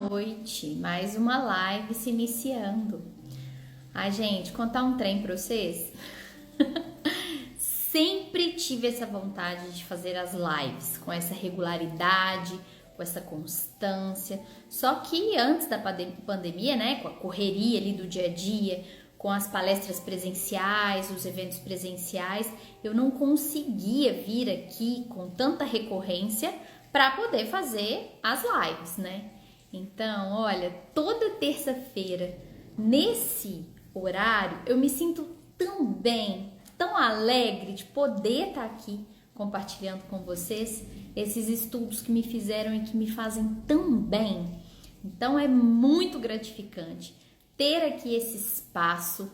Noite, mais uma live se iniciando. Ai, gente, contar um trem pra vocês. Sempre tive essa vontade de fazer as lives com essa regularidade, com essa constância. Só que antes da pandemia, né, com a correria ali do dia a dia, com as palestras presenciais, os eventos presenciais, eu não conseguia vir aqui com tanta recorrência para poder fazer as lives, né? Então, olha, toda terça-feira, nesse horário, eu me sinto tão bem, tão alegre de poder estar aqui compartilhando com vocês esses estudos que me fizeram e que me fazem tão bem. Então, é muito gratificante ter aqui esse espaço,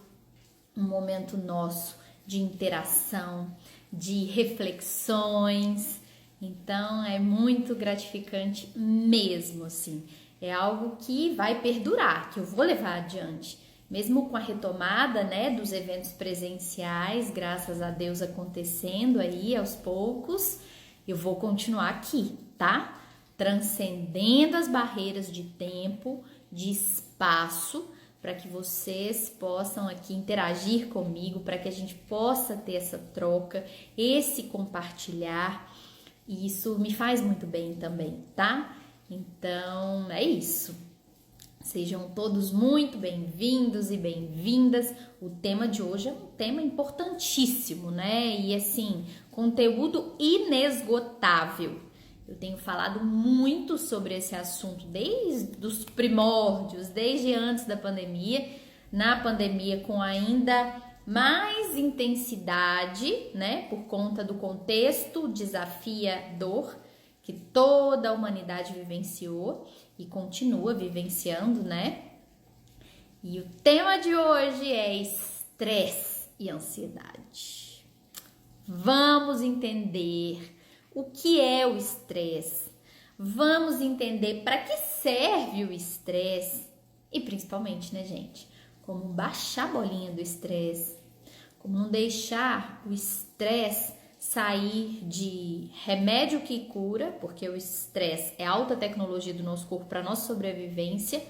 um momento nosso de interação, de reflexões. Então, é muito gratificante mesmo, assim. É algo que vai perdurar, que eu vou levar adiante. Mesmo com a retomada, né, dos eventos presenciais, graças a Deus acontecendo aí aos poucos, eu vou continuar aqui, tá? Transcendendo as barreiras de tempo, de espaço, para que vocês possam aqui interagir comigo, para que a gente possa ter essa troca, esse compartilhar. E isso me faz muito bem também, tá? Então, é isso. Sejam todos muito bem-vindos e bem-vindas. O tema de hoje é um tema importantíssimo, né? E assim, conteúdo inesgotável. Eu tenho falado muito sobre esse assunto desde os primórdios, desde antes da pandemia, na pandemia com ainda mais intensidade, né? Por conta do contexto desafiador que toda a humanidade vivenciou e continua vivenciando, né? E o tema de hoje é estresse e ansiedade. Vamos entender o que é o estresse. Vamos entender para que serve o estresse e principalmente, né, gente, como baixar a bolinha do estresse, como não deixar o estresse sair de remédio que cura, porque o estresse é a alta tecnologia do nosso corpo para nossa sobrevivência,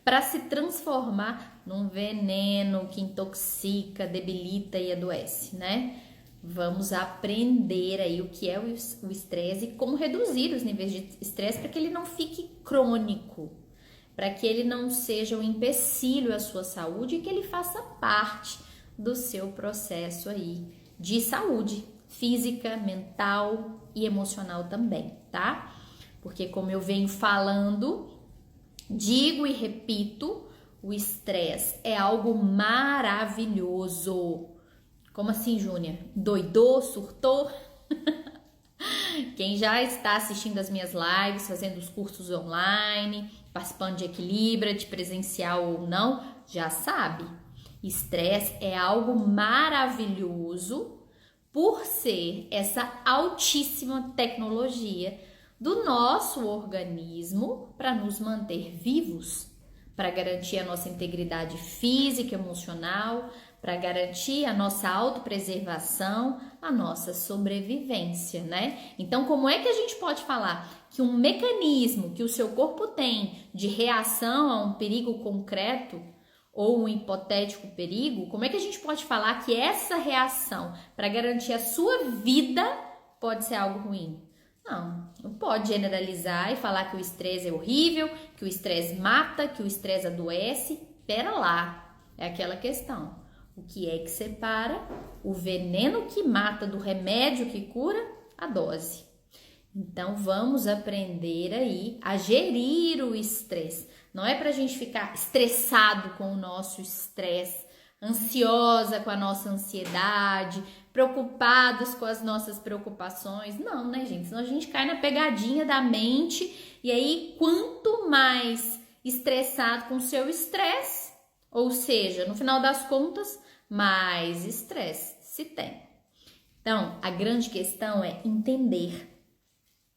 para se transformar num veneno que intoxica, debilita e adoece, né? Vamos aprender aí o que é o estresse e como reduzir os níveis de estresse para que ele não fique crônico, para que ele não seja um empecilho à sua saúde e que ele faça parte do seu processo aí de saúde física, mental e emocional também, tá? Porque como eu venho falando, digo e repito, o estresse é algo maravilhoso. Como assim, Júnior? Doidou, surtou? Quem já está assistindo as minhas lives, fazendo os cursos online, participando de Equilibra, de presencial ou não, já sabe. Estresse é algo maravilhoso por ser essa altíssima tecnologia do nosso organismo para nos manter vivos, para garantir a nossa integridade física, emocional, para garantir a nossa autopreservação, a nossa sobrevivência, né? Então, como é que a gente pode falar que um mecanismo que o seu corpo tem de reação a um perigo concreto ou um hipotético perigo, como é que a gente pode falar que essa reação para garantir a sua vida pode ser algo ruim? Não pode generalizar e falar que o estresse é horrível, que o estresse mata, que o estresse adoece. Pera lá, é aquela questão. O que é que separa o veneno que mata do remédio que cura? A dose. Então, vamos aprender aí a gerir o estresse. Não é pra gente ficar estressado com o nosso estresse, ansiosa com a nossa ansiedade, preocupados com as nossas preocupações. Não, né, gente? Senão a gente cai na pegadinha da mente e aí quanto mais estressado com o seu estresse, ou seja, no final das contas, mais estresse se tem. Então, a grande questão é entender.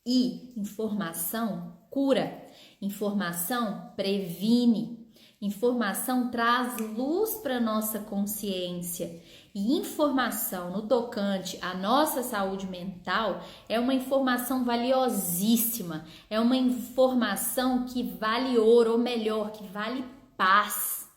E informação cura, informação previne. Informação traz luz para nossa consciência. E informação no tocante à nossa saúde mental é uma informação valiosíssima, é uma informação que vale ouro, ou melhor, que vale paz,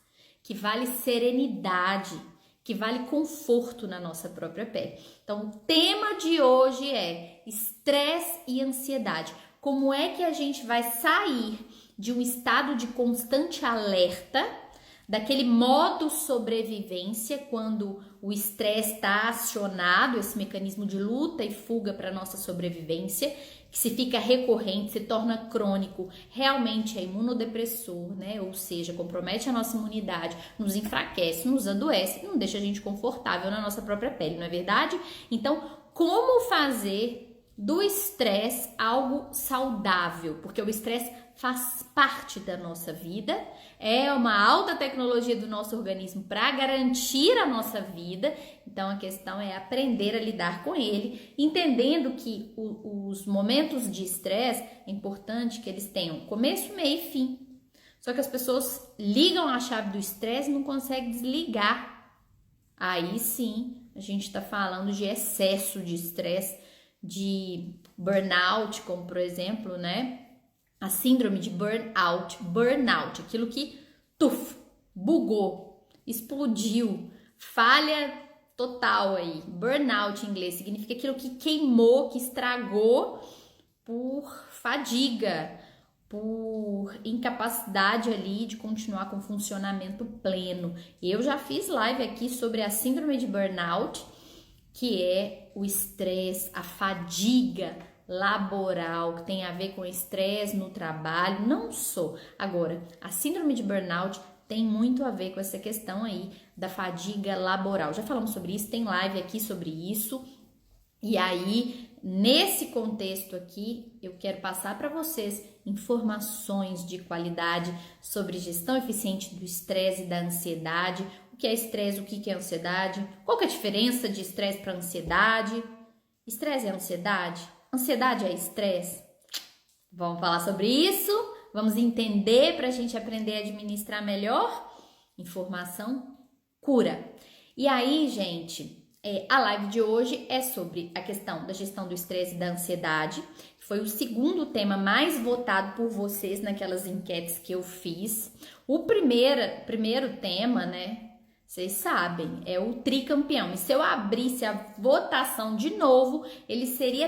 que vale serenidade, que vale conforto na nossa própria pele. Então, o tema de hoje é estresse e ansiedade. Como é que a gente vai sair de um estado de constante alerta, daquele modo sobrevivência, quando o estresse está acionado, esse mecanismo de luta e fuga para nossa sobrevivência, que se fica recorrente, se torna crônico, realmente é imunodepressor, né? Ou seja, compromete a nossa imunidade, nos enfraquece, nos adoece e não deixa a gente confortável na nossa própria pele, não é verdade? Então, como fazer do estresse algo saudável? Porque o estresse faz parte da nossa vida, é uma alta tecnologia do nosso organismo para garantir a nossa vida. Então a questão é aprender a lidar com ele, entendendo que os momentos de estresse é importante que eles tenham começo, meio e fim. Só que as pessoas ligam a chave do estresse e não conseguem desligar. Aí sim a gente está falando de excesso de estresse, de burnout, como por exemplo, né? A síndrome de burnout, aquilo que bugou, explodiu, falha total aí. Burnout em inglês significa aquilo que queimou, que estragou por fadiga, por incapacidade ali de continuar com funcionamento pleno. Eu já fiz live aqui sobre a síndrome de burnout, que é o estresse, a fadiga laboral, que tem a ver com estresse no trabalho, não só. Agora, a síndrome de burnout tem muito a ver com essa questão aí da fadiga laboral. Já falamos sobre isso, tem live aqui sobre isso. E aí, nesse contexto aqui, eu quero passar para vocês informações de qualidade sobre gestão eficiente do estresse e da ansiedade. O que é estresse, o que é ansiedade? Qual que é a diferença de estresse para ansiedade? Estresse é ansiedade? Ansiedade é estresse? Vamos falar sobre isso? Vamos entender para a gente aprender a administrar melhor? Informação cura. E aí, gente, a live de hoje é sobre a questão da gestão do estresse e da ansiedade. Foi o segundo tema mais votado por vocês naquelas enquetes que eu fiz. O primeiro tema, né? Vocês sabem, é o tricampeão. E se eu abrisse a votação de novo, ele seria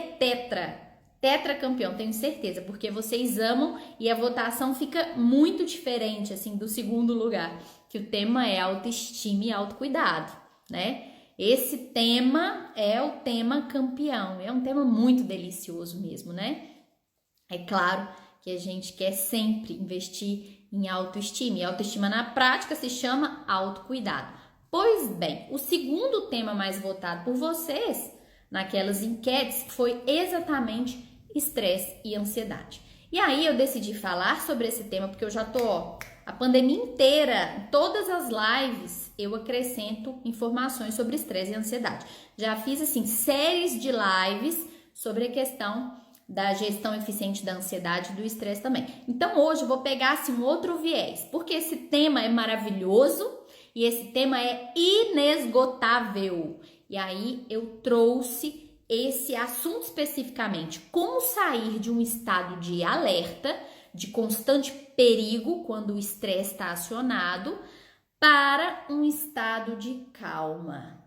tetracampeão, tenho certeza, porque vocês amam e a votação fica muito diferente, assim, do segundo lugar, que o tema é autoestima e autocuidado, né? Esse tema é o tema campeão, é um tema muito delicioso mesmo, né? É claro que a gente quer sempre investir em autoestima, e autoestima na prática se chama autocuidado. Pois bem, o segundo tema mais votado por vocês naquelas enquetes foi exatamente estresse e ansiedade. E aí eu decidi falar sobre esse tema porque eu já tô, a pandemia inteira, todas as lives, eu acrescento informações sobre estresse e ansiedade. Já fiz assim séries de lives sobre a questão da gestão eficiente da ansiedade e do estresse também. Então hoje eu vou pegar assim um outro viés, porque esse tema é maravilhoso e esse tema é inesgotável. E aí eu trouxe esse assunto especificamente, como sair de um estado de alerta, de constante perigo quando o estresse está acionado, para um estado de calma,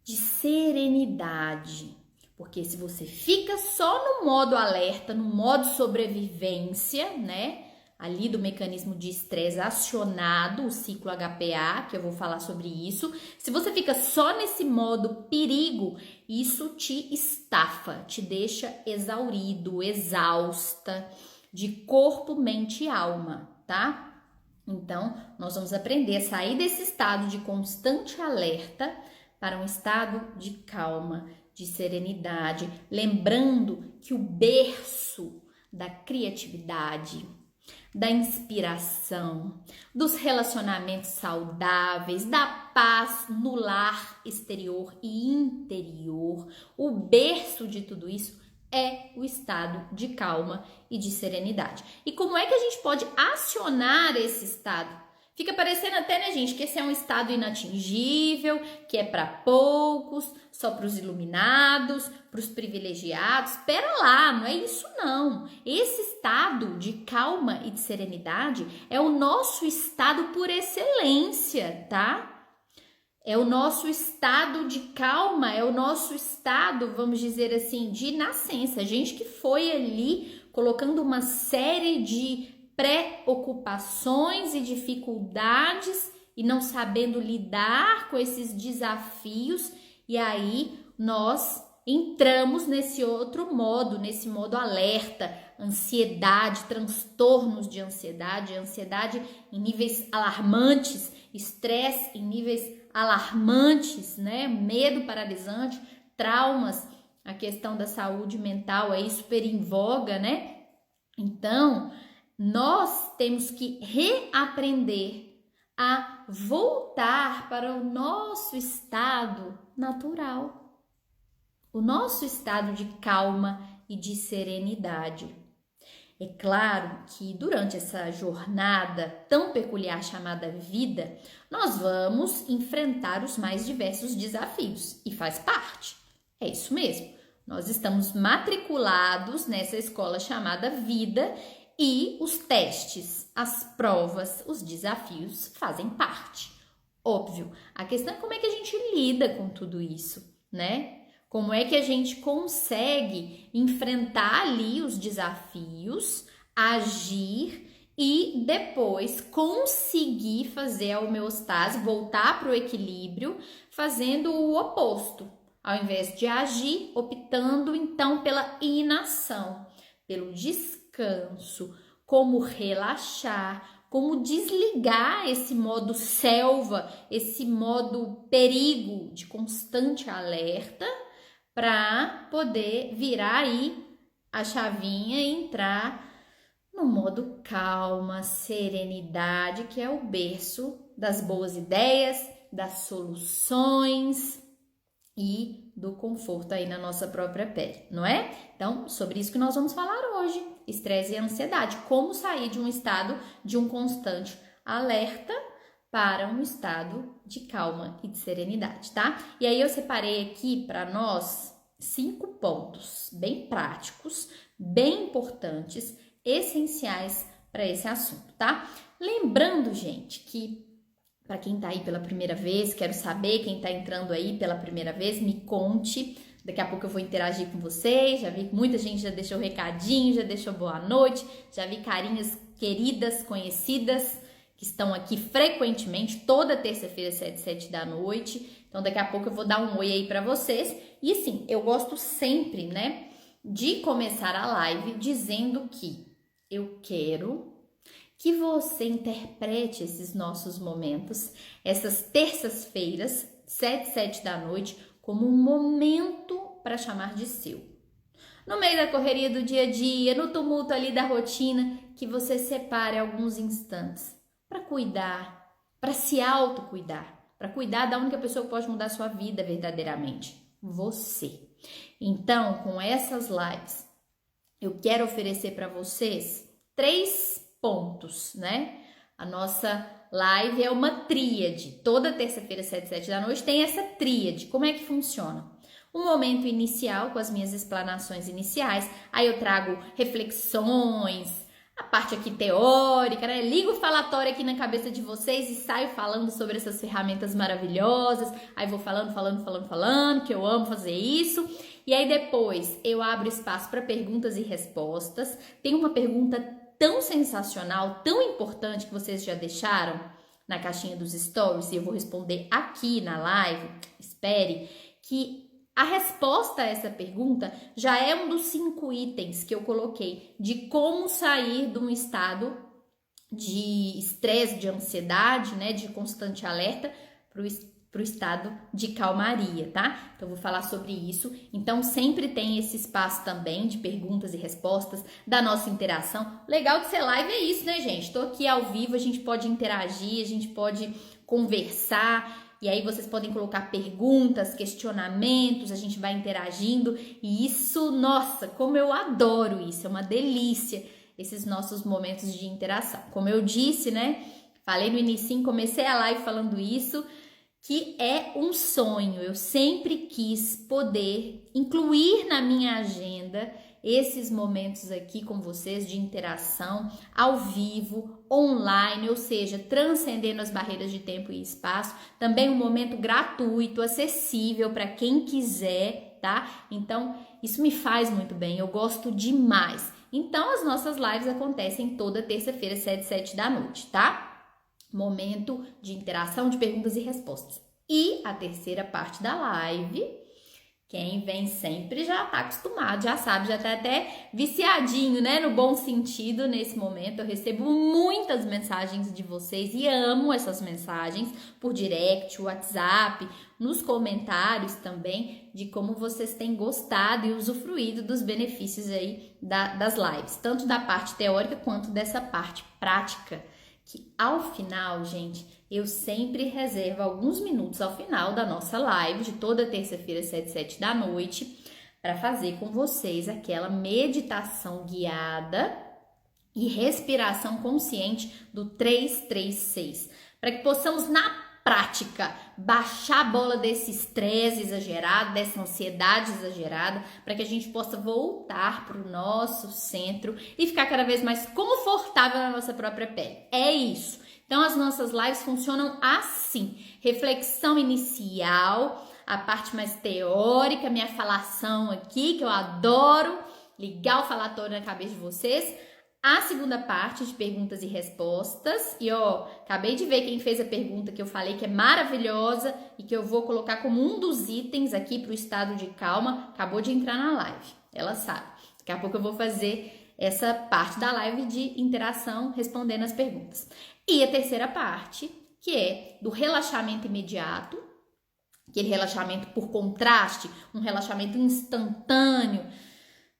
de serenidade. Porque se você fica só no modo alerta, no modo sobrevivência, né? Ali do mecanismo de estresse acionado, o ciclo HPA, que eu vou falar sobre isso. Se você fica só nesse modo perigo, isso te estafa, te deixa exaurido, exausta, de corpo, mente e alma, tá? Então, nós vamos aprender a sair desse estado de constante alerta para um estado de calma, de serenidade, lembrando que o berço da criatividade, da inspiração, dos relacionamentos saudáveis, da paz no lar exterior e interior, o berço de tudo isso é o estado de calma e de serenidade. E como é que a gente pode acionar esse estado? Fica parecendo até, né, gente, que esse é um estado inatingível, que é para poucos, só para os iluminados, para os privilegiados. Espera lá, não é isso não. Esse estado de calma e de serenidade é o nosso estado por excelência, tá? É o nosso estado de calma, é o nosso estado, vamos dizer assim, de nascença. Gente que foi ali colocando uma série de preocupações e dificuldades e não sabendo lidar com esses desafios, e aí nós entramos nesse outro modo, nesse modo alerta, ansiedade, transtornos de ansiedade, ansiedade em níveis alarmantes, estresse em níveis alarmantes, né? Medo paralisante, traumas, a questão da saúde mental aí super em voga, né? Então, nós temos que reaprender a voltar para o nosso estado natural, o nosso estado de calma e de serenidade. É claro que durante essa jornada tão peculiar chamada vida, nós vamos enfrentar os mais diversos desafios e faz parte. É isso mesmo. Nós estamos matriculados nessa escola chamada vida e os testes, as provas, os desafios fazem parte. Óbvio, a questão é como é que a gente lida com tudo isso, né? Como é que a gente consegue enfrentar ali os desafios, agir e depois conseguir fazer a homeostase, voltar para o equilíbrio, fazendo o oposto. Ao invés de agir, optando então pela inação, pelo descanso, como relaxar, como desligar esse modo selva, esse modo perigo de constante alerta, para poder virar aí a chavinha e entrar no modo calma, serenidade, que é o berço das boas ideias, das soluções e do conforto aí na nossa própria pele, não é? Então, sobre isso que nós vamos falar hoje, estresse e ansiedade, como sair de um estado de um constante alerta para um estado de calma e de serenidade, tá? E aí eu separei aqui para nós 5 pontos bem práticos, bem importantes, essenciais para esse assunto, tá? Lembrando, gente, que para quem tá aí pela primeira vez, quero saber quem tá entrando aí pela primeira vez, me conte. Daqui a pouco eu vou interagir com vocês. Já vi que muita gente já deixou recadinho, já deixou boa noite, já vi carinhas queridas, conhecidas, que estão aqui frequentemente, toda terça-feira, 7 da noite. Então, daqui a pouco eu vou dar um oi aí para vocês. E assim, eu gosto sempre, né, de começar a live dizendo que eu quero que você interprete esses nossos momentos, essas terças-feiras, 7 da noite, como um momento para chamar de seu. No meio da correria do dia a dia, no tumulto ali da rotina, que você separe alguns instantes para cuidar, para se autocuidar, para cuidar da única pessoa que pode mudar a sua vida verdadeiramente, você. Então, com essas lives, eu quero oferecer para vocês 3 pontos, né? A nossa live é uma tríade. Toda terça-feira, 7 da noite, tem essa tríade. Como é que funciona? Um momento inicial com as minhas explanações iniciais. Aí eu trago reflexões, a parte aqui teórica, né? Ligo o falatório aqui na cabeça de vocês e saio falando sobre essas ferramentas maravilhosas. Aí vou falando, que eu amo fazer isso. E aí depois eu abro espaço para perguntas e respostas. Tem uma pergunta tão sensacional, tão importante que vocês já deixaram na caixinha dos stories e eu vou responder aqui na live. Espere que a resposta a essa pergunta já é um dos 5 itens que eu coloquei de como sair de um estado de estresse, de ansiedade, né, de constante alerta para o estado de calmaria, tá? Então, eu vou falar sobre isso. Então, sempre tem esse espaço também de perguntas e respostas, da nossa interação. Legal de ser live é isso, né, gente? Tô aqui ao vivo, a gente pode interagir, a gente pode conversar. E aí vocês podem colocar perguntas, questionamentos, a gente vai interagindo. E isso, nossa, como eu adoro isso, é uma delícia esses nossos momentos de interação. Como eu disse, né? Falei no início, comecei a live falando isso, que é um sonho. Eu sempre quis poder incluir na minha agenda esses momentos aqui com vocês de interação ao vivo, online, ou seja, transcendendo as barreiras de tempo e espaço. Também um momento gratuito, acessível para quem quiser, tá? Então, isso me faz muito bem, eu gosto demais. Então, as nossas lives acontecem toda terça-feira, 7 da noite, tá? Momento de interação, de perguntas e respostas. E a terceira parte da live, quem vem sempre já tá acostumado, já sabe, já tá até viciadinho, né? No bom sentido, nesse momento. Eu recebo muitas mensagens de vocês e amo essas mensagens por direct, WhatsApp, nos comentários também, de como vocês têm gostado e usufruído dos benefícios aí das lives, tanto da parte teórica quanto dessa parte prática. Que ao final, gente, eu sempre reservo alguns minutos ao final da nossa live de toda terça-feira, 7 da noite, para fazer com vocês aquela meditação guiada e respiração consciente do 336, para que possamos na prática baixar a bola desse estresse exagerado, dessa ansiedade exagerada, para que a gente possa voltar para o nosso centro e ficar cada vez mais confortável na nossa própria pele. É isso. Então as nossas lives funcionam assim: reflexão inicial, a parte mais teórica, minha falação aqui, que eu adoro, ligar o falatório na cabeça de vocês. A segunda parte de perguntas e respostas, e ó, acabei de ver quem fez a pergunta que eu falei que é maravilhosa e que eu vou colocar como um dos itens aqui para o estado de calma, acabou de entrar na live, ela sabe. Daqui a pouco eu vou fazer essa parte da live de interação respondendo as perguntas. E a terceira parte, que é do relaxamento imediato, aquele relaxamento por contraste, um relaxamento instantâneo,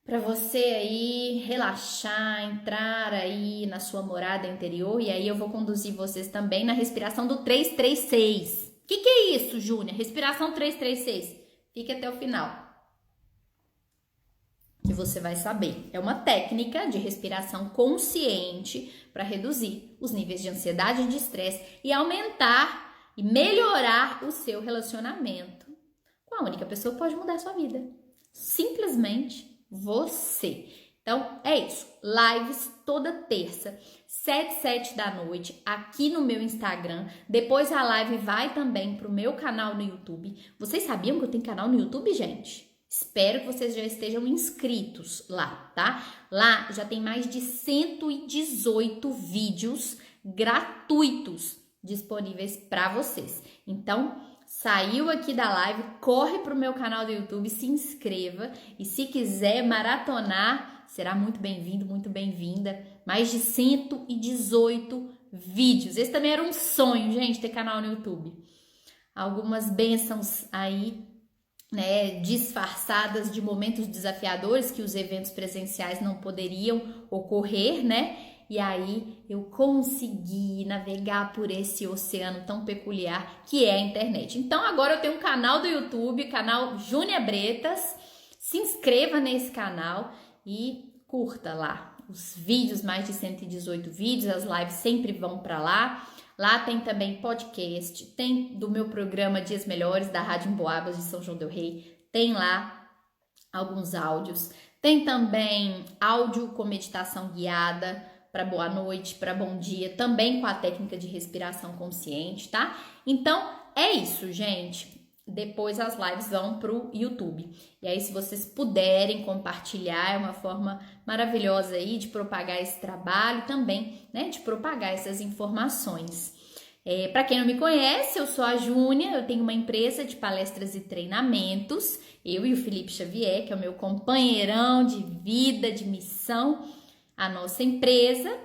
para você aí relaxar, entrar aí na sua morada interior. E aí eu vou conduzir vocês também na respiração do 336. O que é isso, Júnia? Respiração 336. Fique até o final, que você vai saber. É uma técnica de respiração consciente para reduzir os níveis de ansiedade e de estresse e aumentar e melhorar o seu relacionamento com a única pessoa que pode mudar a sua vida. Simplesmente você. Então, é isso. Lives toda terça, 7 da noite, aqui no meu Instagram. Depois a live vai também pro meu canal no YouTube. Vocês sabiam que eu tenho canal no YouTube, gente? Espero que vocês já estejam inscritos lá, tá? Lá já tem mais de 118 vídeos gratuitos disponíveis para vocês. Então, saiu aqui da live, corre pro meu canal do YouTube, se inscreva e se quiser maratonar, será muito bem-vindo, muito bem-vinda. Mais de 118 vídeos. Esse também era um sonho, gente, ter canal no YouTube. Algumas bênçãos aí, né, disfarçadas de momentos desafiadores que os eventos presenciais não poderiam ocorrer, né? E aí eu consegui navegar por esse oceano tão peculiar que é a internet. Então agora eu tenho um canal do YouTube, canal Júnia Bretas. Se inscreva nesse canal e curta lá os vídeos, mais de 118 vídeos, as lives sempre vão para lá. Lá tem também podcast, tem do meu programa Dias Melhores, da Rádio Emboabas de São João del Rei, tem lá alguns áudios. Tem também áudio com meditação guiada para boa noite, para bom dia, também com a técnica de respiração consciente, tá? Então, é isso, gente. Depois as lives vão pro YouTube. E aí, se vocês puderem compartilhar, é uma forma maravilhosa aí de propagar esse trabalho também, né? De propagar essas informações. Para quem não me conhece, eu sou a Júnia, eu tenho uma empresa de palestras e treinamentos, eu e o Felipe Xavier, que é o meu companheirão de vida, de missão, a nossa empresa,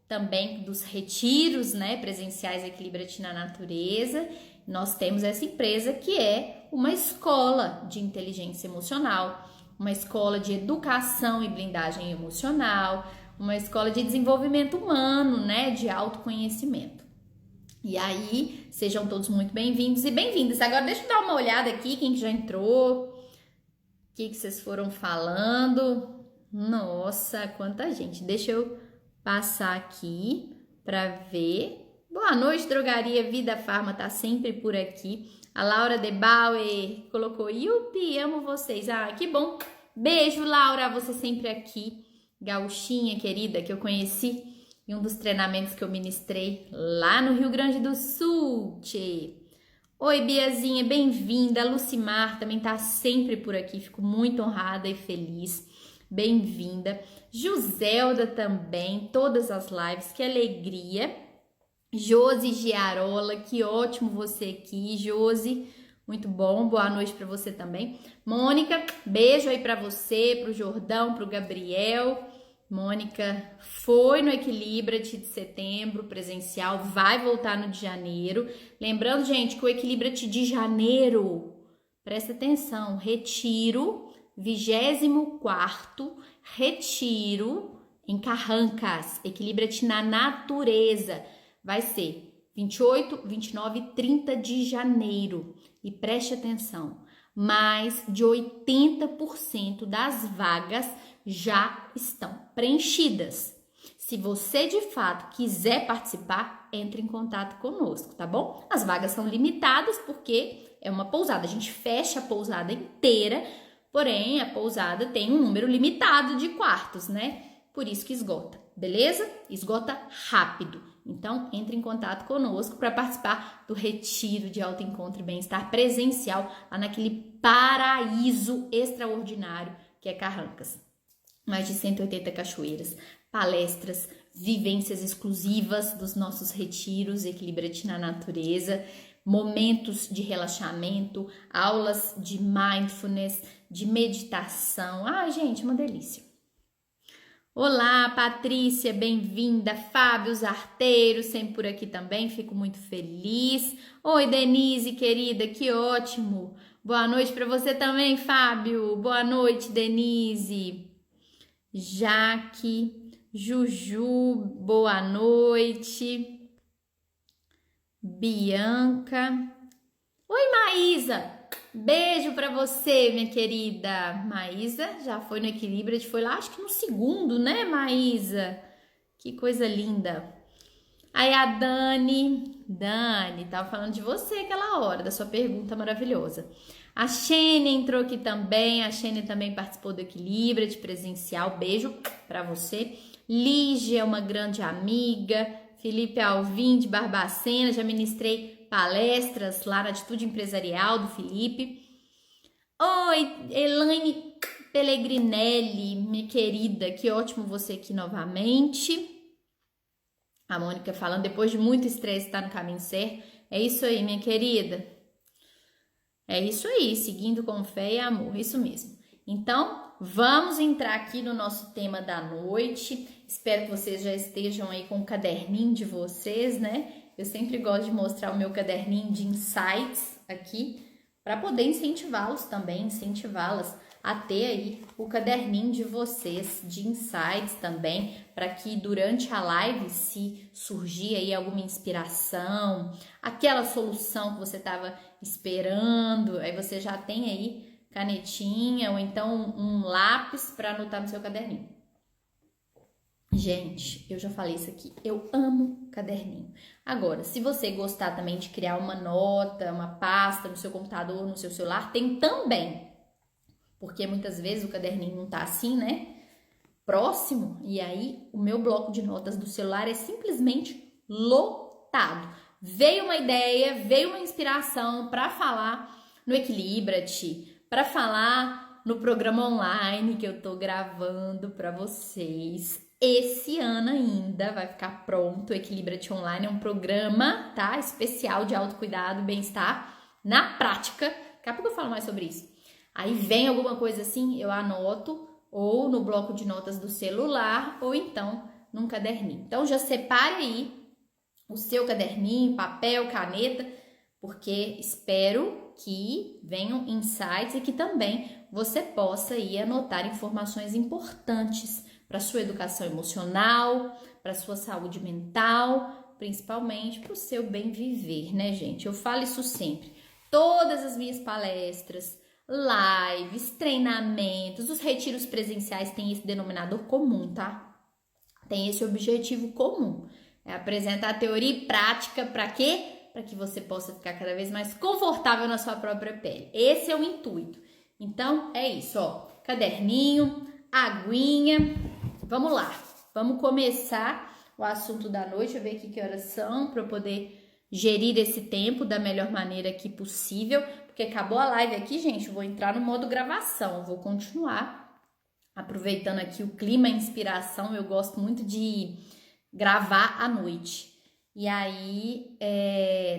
também dos retiros, né, presenciais Equilibra-te na Natureza. Nós temos essa empresa que é uma escola de inteligência emocional, uma escola de educação e blindagem emocional, uma escola de desenvolvimento humano, né, de autoconhecimento. E aí, sejam todos muito bem-vindos e bem-vindas. Agora, deixa eu dar uma olhada aqui, quem que já entrou, o que vocês foram falando. Nossa, quanta gente. Deixa eu passar aqui para ver. Boa noite, Drogaria Vida Farma, tá sempre por aqui. A Laura De Bauer colocou, Yupi, amo vocês. Ah, que bom. Beijo, Laura, você sempre aqui. Gauchinha querida, que eu conheci em um dos treinamentos que eu ministrei lá no Rio Grande do Sul. Tchê. Oi, Biazinha, bem-vinda. Lucimar também tá sempre por aqui, fico muito honrada e feliz. Bem-vinda. Joselda também, todas as lives, que alegria. Josi Giarola, que ótimo você aqui, Josi. Muito bom, boa noite para você também. Mônica, beijo aí para você, pro Jordão, pro Gabriel. Mônica foi no Equilibra-te de setembro, presencial, vai voltar no de janeiro. Lembrando, gente, que o Equilibra-te de janeiro, presta atenção, retiro, 24º retiro em Carrancas, Equilibra-te na natureza. Vai ser 28, 29 e 30 de janeiro. E preste atenção, mais de 80% das vagas já estão preenchidas. Se você de fato quiser participar, entre em contato conosco, tá bom? As vagas são limitadas porque é uma pousada, a gente fecha a pousada inteira, porém a pousada tem um número limitado de quartos, né? Por isso que esgota, beleza? Esgota rápido. Então, entre em contato conosco para participar do retiro de autoencontro e bem-estar presencial lá naquele paraíso extraordinário que é Carrancas. Mais de 180 cachoeiras, palestras, vivências exclusivas dos nossos retiros, Equilibra-te na natureza, momentos de relaxamento, aulas de mindfulness, de meditação. Ai, gente, uma delícia. Olá, Patrícia, bem-vinda. Fábio Zarteiro, sempre por aqui também, fico muito feliz. Oi, Denise, querida, que ótimo. Boa noite para você também, Fábio. Boa noite, Denise. Jaque, Juju, boa noite. Bianca. Oi, Maísa. Beijo pra você, minha querida. Maísa já foi no Equilíbrio, a gente foi lá, acho que no segundo, né, Maísa? Que coisa linda. Aí a Dani, tava falando de você aquela hora, da sua pergunta maravilhosa. A Xênia entrou aqui também, a Xênia também participou do Equilíbrio de presencial, beijo pra você. Lígia, uma grande amiga. Felipe Alvim, de Barbacena, já ministrei palestras lá na Atitude Empresarial do Felipe. Oi, Elaine Pellegrinelli, minha querida, que ótimo você aqui novamente. A Mônica falando, depois de muito estresse, tá no caminho certo. É isso aí, minha querida. É isso aí, seguindo com fé e amor, isso mesmo. Então, vamos entrar aqui no nosso tema da noite. Espero que vocês já estejam aí com o caderninho de vocês, né? Eu sempre gosto de mostrar o meu caderninho de insights aqui para poder incentivá-los também, incentivá-las a ter aí o caderninho de vocês, de insights também, para que durante a live, se surgir aí alguma inspiração, aquela solução que você estava esperando, aí você já tem aí canetinha ou então um lápis para anotar no seu caderninho. Gente, eu já falei isso aqui, eu amo caderninho. Agora, se você gostar também de criar uma nota, uma pasta no seu computador, no seu celular, tem também. Porque muitas vezes o caderninho não tá assim, né? Próximo, e aí o meu bloco de notas do celular é simplesmente lotado. Veio uma ideia, veio uma inspiração para falar no Equilibra-te, para falar no programa online que eu tô gravando para vocês. Esse ano ainda vai ficar pronto. O Equilibra-te Online é um programa, tá? Especial de autocuidado e bem-estar na prática. Daqui a pouco eu falo mais sobre isso. Aí vem alguma coisa assim, eu anoto ou no bloco de notas do celular ou então num caderninho. Então já separe aí o seu caderninho, papel, caneta, porque espero que venham insights e que também você possa aí anotar informações importantes para sua educação emocional, para sua saúde mental, principalmente para o seu bem viver, né, gente? Eu falo isso sempre. Todas as minhas palestras, lives, treinamentos, os retiros presenciais têm esse denominador comum, tá? Tem esse objetivo comum. É apresentar a teoria e prática para quê? Para que você possa ficar cada vez mais confortável na sua própria pele. Esse é o intuito. Então, é isso, ó. Caderninho, aguinha. Vamos lá. Vamos começar o assunto da noite. Deixa eu ver aqui que horas são para eu poder gerir esse tempo da melhor maneira aqui possível. Porque acabou a live aqui, gente. Eu vou entrar no modo gravação. Eu vou continuar aproveitando aqui o clima, a inspiração. Eu gosto muito de gravar à noite. E aí,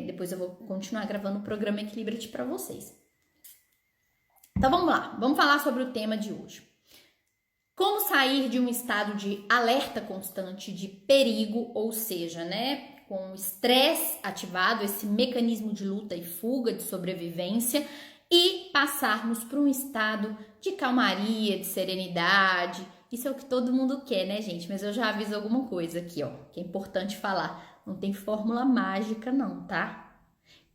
depois eu vou continuar gravando o programa Equilibra-te para vocês. Então, vamos lá. Vamos falar sobre o tema de hoje. Como sair de um estado de alerta constante, de perigo, ou seja, né, com o estresse ativado, esse mecanismo de luta e fuga, de sobrevivência, e passarmos para um estado de calmaria, de serenidade. Isso é o que todo mundo quer, né, gente? Mas eu já aviso alguma coisa aqui, ó, que é importante falar. Não tem fórmula mágica, não, tá?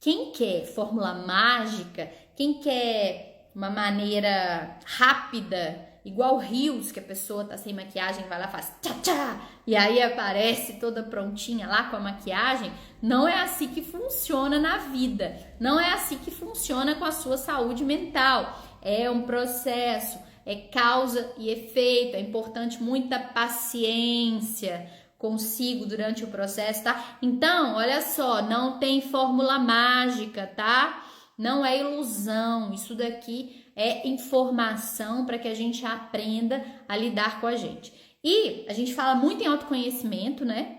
Quem quer fórmula mágica, quem quer uma maneira rápida, igual rios, que a pessoa tá sem maquiagem, vai lá e faz tchá-tchá, e aí aparece toda prontinha lá com a maquiagem, não é assim que funciona na vida, não é assim que funciona com a sua saúde mental. É um processo, é causa e efeito, é importante muita paciência consigo durante o processo, tá? Então, olha só, não tem fórmula mágica, tá? Não é ilusão, isso daqui é informação para que a gente aprenda a lidar com a gente. E a gente fala muito em autoconhecimento, né?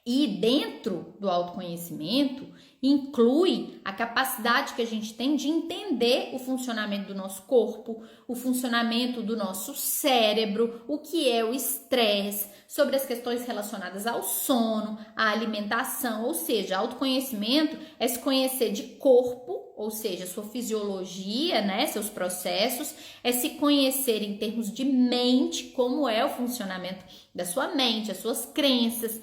E dentro do autoconhecimento inclui a capacidade que a gente tem de entender o funcionamento do nosso corpo, o funcionamento do nosso cérebro, o que é o estresse, sobre as questões relacionadas ao sono, à alimentação, ou seja, autoconhecimento é se conhecer de corpo, ou seja, sua fisiologia, né, seus processos, é se conhecer em termos de mente, como é o funcionamento da sua mente, as suas crenças,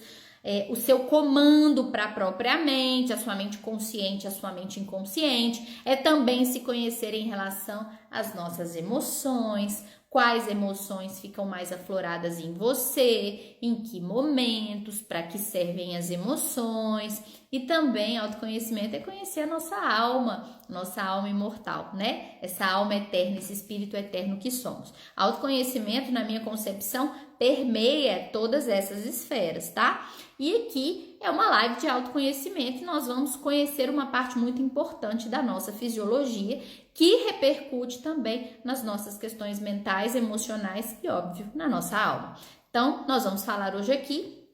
o seu comando para a própria mente, a sua mente consciente, a sua mente inconsciente, é também se conhecer em relação às nossas emoções, quais emoções ficam mais afloradas em você, em que momentos, para que servem as emoções, e também autoconhecimento é conhecer a nossa alma imortal, né? Essa alma eterna, esse espírito eterno que somos. Autoconhecimento, na minha concepção, permeia todas essas esferas, tá? E aqui é uma live de autoconhecimento e nós vamos conhecer uma parte muito importante da nossa fisiologia que repercute também nas nossas questões mentais, emocionais e, óbvio, na nossa alma. Então, nós vamos falar hoje aqui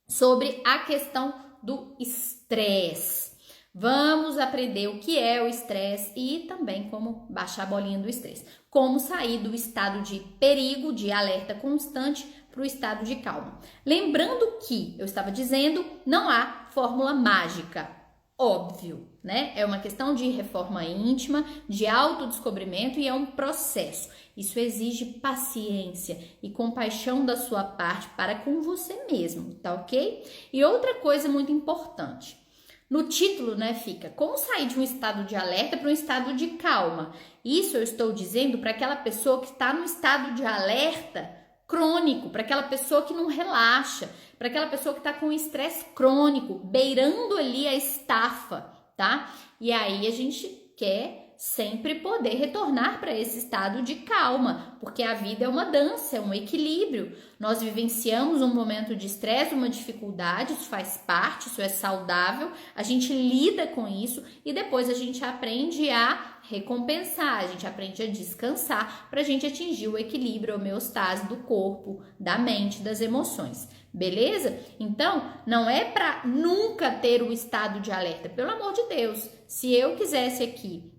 sobre a questão do estresse. Vamos aprender o que é o estresse e também como baixar a bolinha do estresse. Como sair do estado de perigo, de alerta constante, para o estado de calma. Lembrando que, eu estava dizendo, não há fórmula mágica, óbvio, né? É uma questão de reforma íntima, de autodescobrimento e é um processo. Isso exige paciência e compaixão da sua parte para com você mesmo, tá ok? E outra coisa muito importante, no título, né, fica como sair de um estado de alerta para um estado de calma. Isso eu estou dizendo para aquela pessoa que está no estado de alerta crônico, para aquela pessoa que não relaxa, para aquela pessoa que está com estresse crônico, beirando ali a estafa, tá? E aí a gente quer sempre poder retornar para esse estado de calma, porque a vida é uma dança, é um equilíbrio. Nós vivenciamos um momento de estresse, uma dificuldade, isso faz parte, isso é saudável, a gente lida com isso e depois a gente aprende a recompensar, a gente aprende a descansar para a gente atingir o equilíbrio, a homeostase do corpo, da mente, das emoções. Beleza? Então, não é para nunca ter o estado de alerta, pelo amor de Deus. Se eu quisesse aqui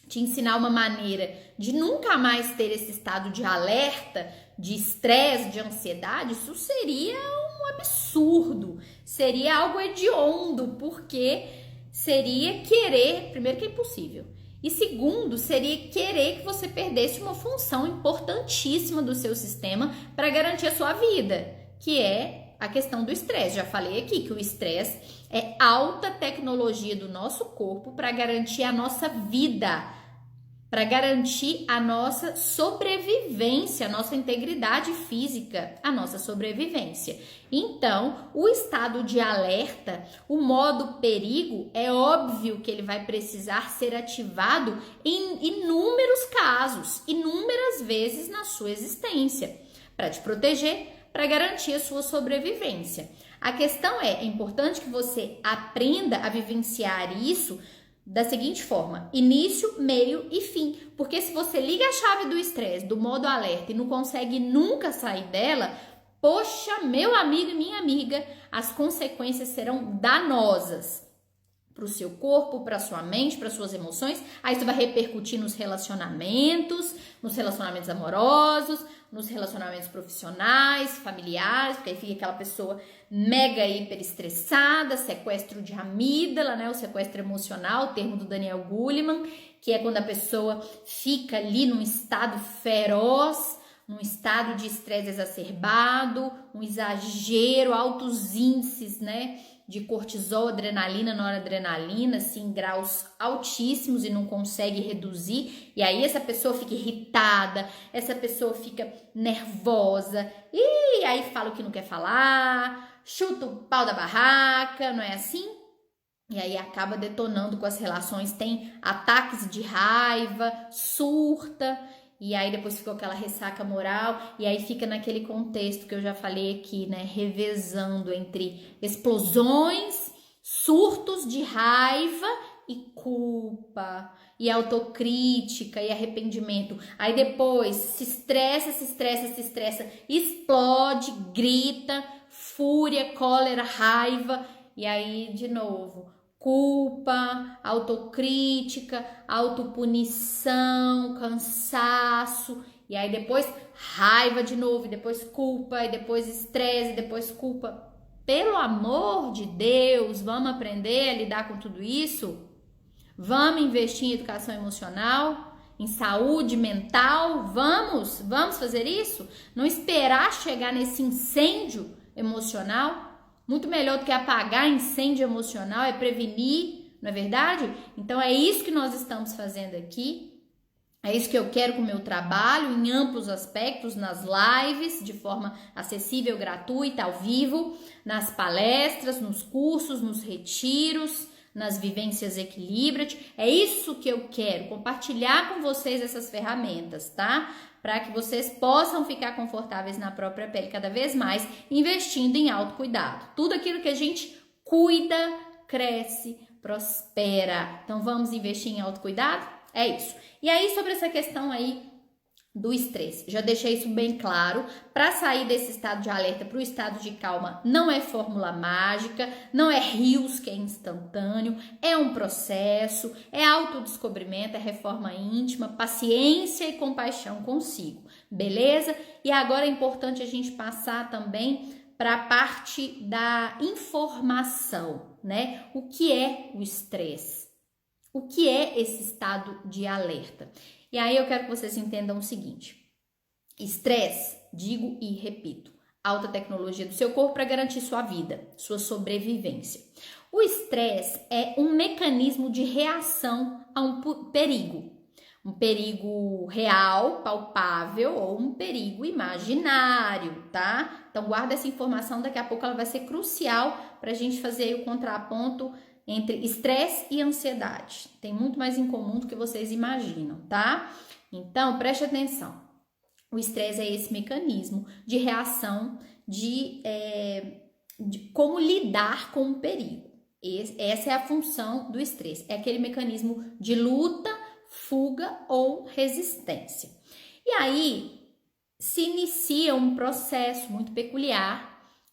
te ensinar uma maneira de nunca mais ter esse estado de alerta, de estresse, de ansiedade, isso seria um absurdo, seria algo hediondo, porque seria querer, primeiro que é impossível, e segundo, seria querer que você perdesse uma função importantíssima do seu sistema para garantir a sua vida, que é a questão do estresse. Já falei aqui que o estresse é alta tecnologia do nosso corpo para garantir a nossa vida, para garantir a nossa sobrevivência, a nossa integridade física, a nossa sobrevivência. Então, o estado de alerta, o modo perigo, é óbvio que ele vai precisar ser ativado em inúmeros casos, inúmeras vezes na sua existência, para te proteger, para garantir a sua sobrevivência. A questão é importante que você aprenda a vivenciar isso da seguinte forma: início, meio e fim. Porque se você liga a chave do estresse, do modo alerta e não consegue nunca sair dela, poxa, meu amigo e minha amiga, as consequências serão danosas para o seu corpo, para sua mente, para suas emoções. Aí isso vai repercutir nos relacionamentos amorosos, nos relacionamentos profissionais, familiares, porque aí fica aquela pessoa mega hiper estressada, sequestro de amígdala, né? O sequestro emocional, o termo do Daniel Goleman, que é quando a pessoa fica ali num estado feroz, num estado de estresse exacerbado, um exagero, altos índices, né, de cortisol, adrenalina, noradrenalina, assim, em graus altíssimos e não consegue reduzir. E aí essa pessoa fica irritada, essa pessoa fica nervosa, e aí fala o que não quer falar, chuta o pau da barraca, não é assim? E aí acaba detonando com as relações, tem ataques de raiva, surta, e aí depois ficou aquela ressaca moral, e aí fica naquele contexto que eu já falei aqui, né, revezando entre explosões, surtos de raiva e culpa, e autocrítica, e arrependimento. Aí depois se estressa, explode, grita, fúria, cólera, raiva, e aí de novo culpa, autocrítica, autopunição, cansaço, e aí depois raiva de novo, e depois culpa, e depois estresse, e depois culpa. Pelo amor de Deus, vamos aprender a lidar com tudo isso? Vamos investir em educação emocional, em saúde mental? Vamos fazer isso? Não esperar chegar nesse incêndio emocional? Muito melhor do que apagar incêndio emocional é prevenir, não é verdade? Então é isso que nós estamos fazendo aqui, é isso que eu quero com o meu trabalho, em amplos aspectos, nas lives, de forma acessível, gratuita, ao vivo, nas palestras, nos cursos, nos retiros, nas vivências Equilibra-te. É isso que eu quero, compartilhar com vocês essas ferramentas, tá? Para que vocês possam ficar confortáveis na própria pele cada vez mais, investindo em autocuidado. Tudo aquilo que a gente cuida, cresce, prospera. Então vamos investir em autocuidado? É isso. E aí sobre essa questão aí do estresse, já deixei isso bem claro. Para sair desse estado de alerta para o estado de calma não é fórmula mágica, não é rios que é instantâneo, é um processo, é autodescobrimento, é reforma íntima, paciência e compaixão consigo, beleza? E agora é importante a gente passar também para a parte da informação, né? O que é o estresse? O que é esse estado de alerta? E aí eu quero que vocês entendam o seguinte: estresse, digo e repito, alta tecnologia do seu corpo para garantir sua vida, sua sobrevivência. O estresse é um mecanismo de reação a um perigo real, palpável ou um perigo imaginário, tá? Então guarda essa informação, daqui a pouco ela vai ser crucial para a gente fazer aí o contraponto entre estresse e ansiedade. Tem muito mais em comum do que vocês imaginam, tá? Então, preste atenção. O estresse é esse mecanismo de reação de como lidar com o perigo. Essa é a função do estresse. É aquele mecanismo de luta, fuga ou resistência. E aí, se inicia um processo muito peculiar,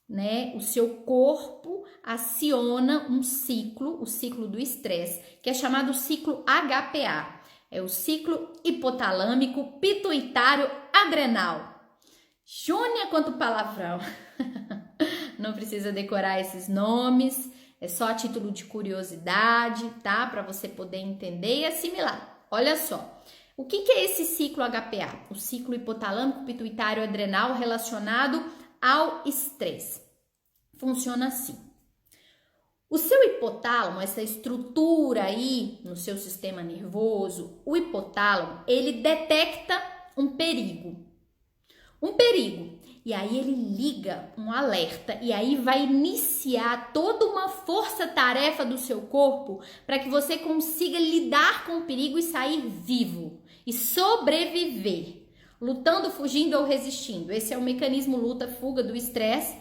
né? O seu corpo aciona um ciclo, o ciclo do estresse, que é chamado ciclo HPA. É o ciclo hipotalâmico pituitário adrenal. Júnia, quanto palavrão! Não precisa decorar esses nomes, é só a título de curiosidade, tá? Para você poder entender e assimilar. Olha só, o que é esse ciclo HPA? O ciclo hipotalâmico pituitário adrenal relacionado ao estresse. funciona assim. O seu hipotálamo, essa estrutura aí no seu sistema nervoso, o hipotálamo, ele detecta um perigo. E aí ele liga um alerta e aí vai iniciar toda uma força-tarefa do seu corpo para que você consiga lidar com o perigo e sair vivo e sobreviver, lutando, fugindo ou resistindo. Esse é o mecanismo luta-fuga do estresse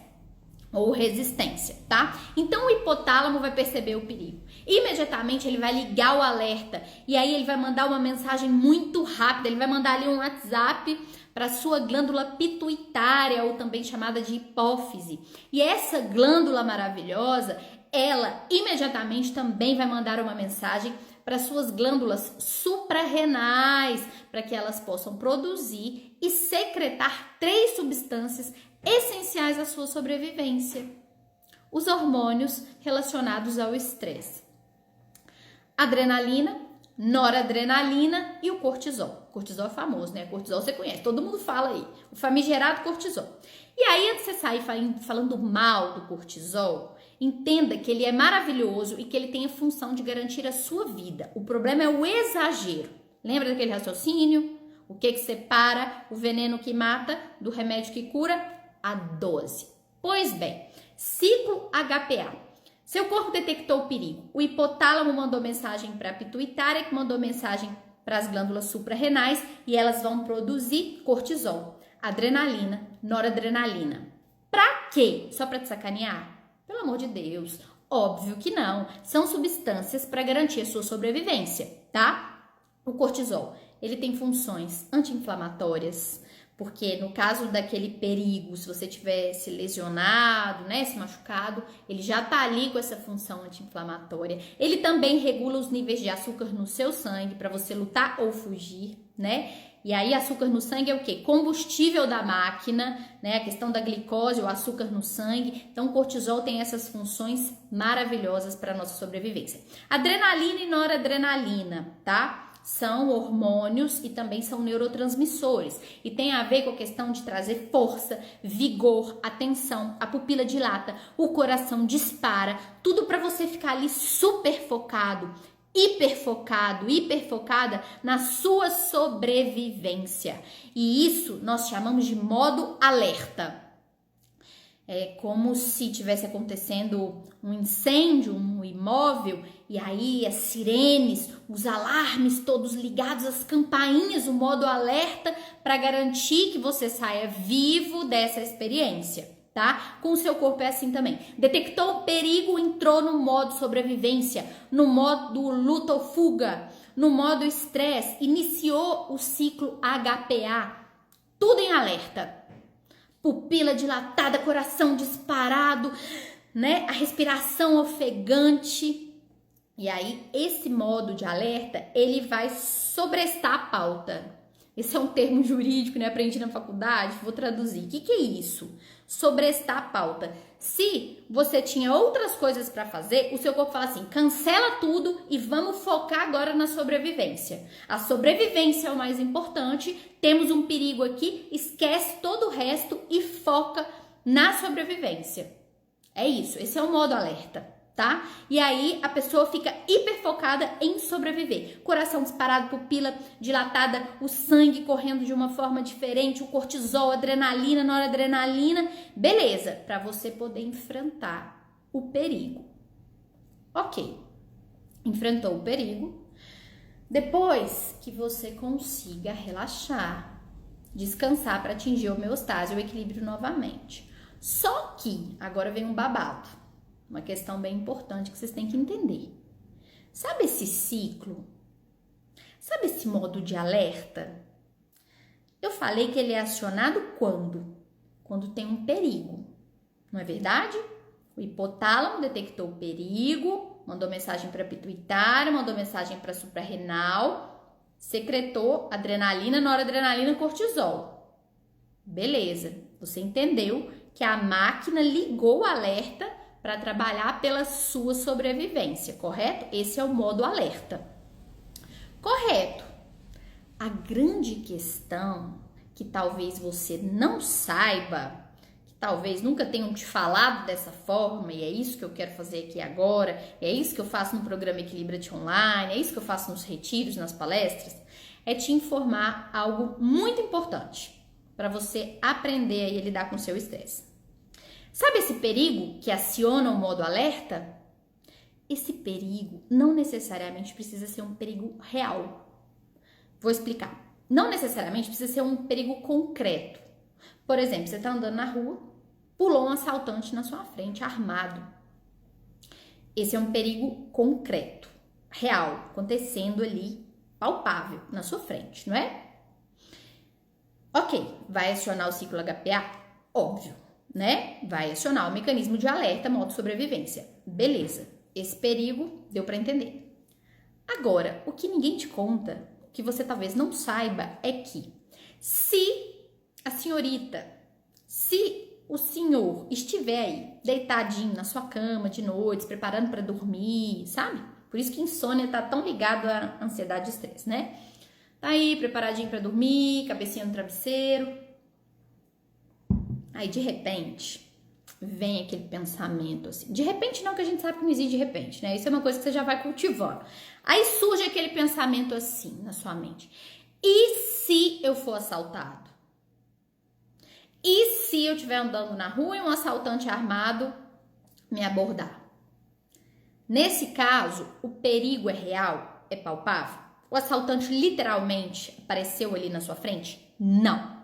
ou resistência, tá? Então o hipotálamo vai perceber o perigo. Imediatamente ele vai ligar o alerta e aí ele vai mandar uma mensagem muito rápida, ele vai mandar ali um WhatsApp para sua glândula pituitária, ou também chamada de hipófise. E essa glândula maravilhosa, ela imediatamente também vai mandar uma mensagem para suas glândulas suprarrenais, para que elas possam produzir e secretar 3 substâncias essenciais à sua sobrevivência: os hormônios relacionados ao estresse: adrenalina, noradrenalina e o cortisol. Cortisol é famoso, né? Cortisol você conhece, todo mundo fala aí. O famigerado cortisol. E aí, antes de você sair falando mal do cortisol, entenda que ele é maravilhoso e que ele tem a função de garantir a sua vida. O problema é o exagero. Lembra daquele raciocínio? O que separa o veneno que mata do remédio que cura? A dose. Pois bem, ciclo HPA. Seu corpo detectou o perigo. O hipotálamo mandou mensagem para a pituitária, que mandou mensagem para as glândulas suprarrenais, e elas vão produzir cortisol, adrenalina, noradrenalina. Pra quê? Só para te sacanear? Pelo amor de Deus, óbvio que não. São substâncias para garantir a sua sobrevivência, tá? O cortisol, ele tem funções anti-inflamatórias, porque no caso daquele perigo, se você tiver se lesionado, né, se machucado, ele já tá ali com essa função anti-inflamatória. Ele também regula os níveis de açúcar no seu sangue para você lutar ou fugir, né? E aí açúcar no sangue é o quê? Combustível da máquina, né? A questão da glicose, o açúcar no sangue. Então o cortisol tem essas funções maravilhosas para nossa sobrevivência. Adrenalina e noradrenalina, tá? São hormônios e também são neurotransmissores e tem a ver com a questão de trazer força, vigor, atenção, a pupila dilata, o coração dispara, tudo para você ficar ali super focado, hiperfocada na sua sobrevivência. E isso nós chamamos de modo alerta. É como se tivesse acontecendo um incêndio, um imóvel, e aí as sirenes, os alarmes todos ligados, as campainhas, o modo alerta para garantir que você saia vivo dessa experiência, tá? Com o seu corpo é assim também. Detectou o perigo, entrou no modo sobrevivência, no modo luta ou fuga, no modo estresse, iniciou o ciclo HPA, tudo em alerta. Pupila dilatada, coração disparado, né? A respiração ofegante. E aí, esse modo de alerta, ele vai sobrestar a pauta. Esse é um termo jurídico, né? Aprendi na faculdade, vou traduzir. O que é isso? Sobrestar a pauta. Se você tinha outras coisas para fazer, o seu corpo fala assim, cancela tudo e vamos focar agora na sobrevivência. A sobrevivência é o mais importante, temos um perigo aqui, esquece todo o resto e foca na sobrevivência. É isso, esse é o modo alerta, tá? E aí a pessoa fica hiperfocada em sobreviver. Coração disparado, pupila dilatada, o sangue correndo de uma forma diferente, o cortisol, adrenalina, noradrenalina. Beleza, para você poder enfrentar o perigo. Ok, enfrentou o perigo. Depois que você consiga relaxar, descansar para atingir a homeostase, o equilíbrio novamente. Só que, agora vem um babado. Uma questão bem importante que vocês têm que entender. Sabe esse ciclo? Sabe esse modo de alerta? Eu falei que ele é acionado quando? Quando tem um perigo. Não é verdade? O hipotálamo detectou o perigo, mandou mensagem para a pituitária, mandou mensagem para a suprarrenal, secretou adrenalina, noradrenalina, cortisol. Beleza, você entendeu que a máquina ligou o alerta para trabalhar pela sua sobrevivência, correto? Esse é o modo alerta. Correto. A grande questão que talvez você não saiba, que talvez nunca tenham te falado dessa forma, e é isso que eu quero fazer aqui agora, e é isso que eu faço no programa Equilibra-te Online, é isso que eu faço nos retiros, nas palestras, é te informar algo muito importante para você aprender a lidar com o seu estresse. Sabe esse perigo que aciona o modo alerta? Esse perigo não necessariamente precisa ser um perigo real. Vou explicar. Não necessariamente precisa ser um perigo concreto. Por exemplo, você está andando na rua, pulou um assaltante na sua frente, armado. Esse é um perigo concreto, real, acontecendo ali, palpável, na sua frente, não é? Ok, vai acionar o ciclo HPA? Óbvio, né? Vai acionar o mecanismo de alerta, modo sobrevivência. Beleza, esse perigo deu para entender. Agora, o que ninguém te conta, que você talvez não saiba, é que se a senhorita, se o senhor estiver aí, deitadinho na sua cama de noite, se preparando para dormir, sabe? Por isso que insônia tá tão ligado à ansiedade e estresse, né? Tá aí, preparadinho para dormir, cabecinha no travesseiro. Aí, de repente, vem aquele pensamento assim. De repente não, que a gente sabe que não existe de repente, né? Isso é uma coisa que você já vai cultivando. Aí surge aquele pensamento assim na sua mente. E se eu for assaltado? E se eu estiver andando na rua e um assaltante armado me abordar? Nesse caso, o perigo é real? É palpável? O assaltante literalmente apareceu ali na sua frente? Não.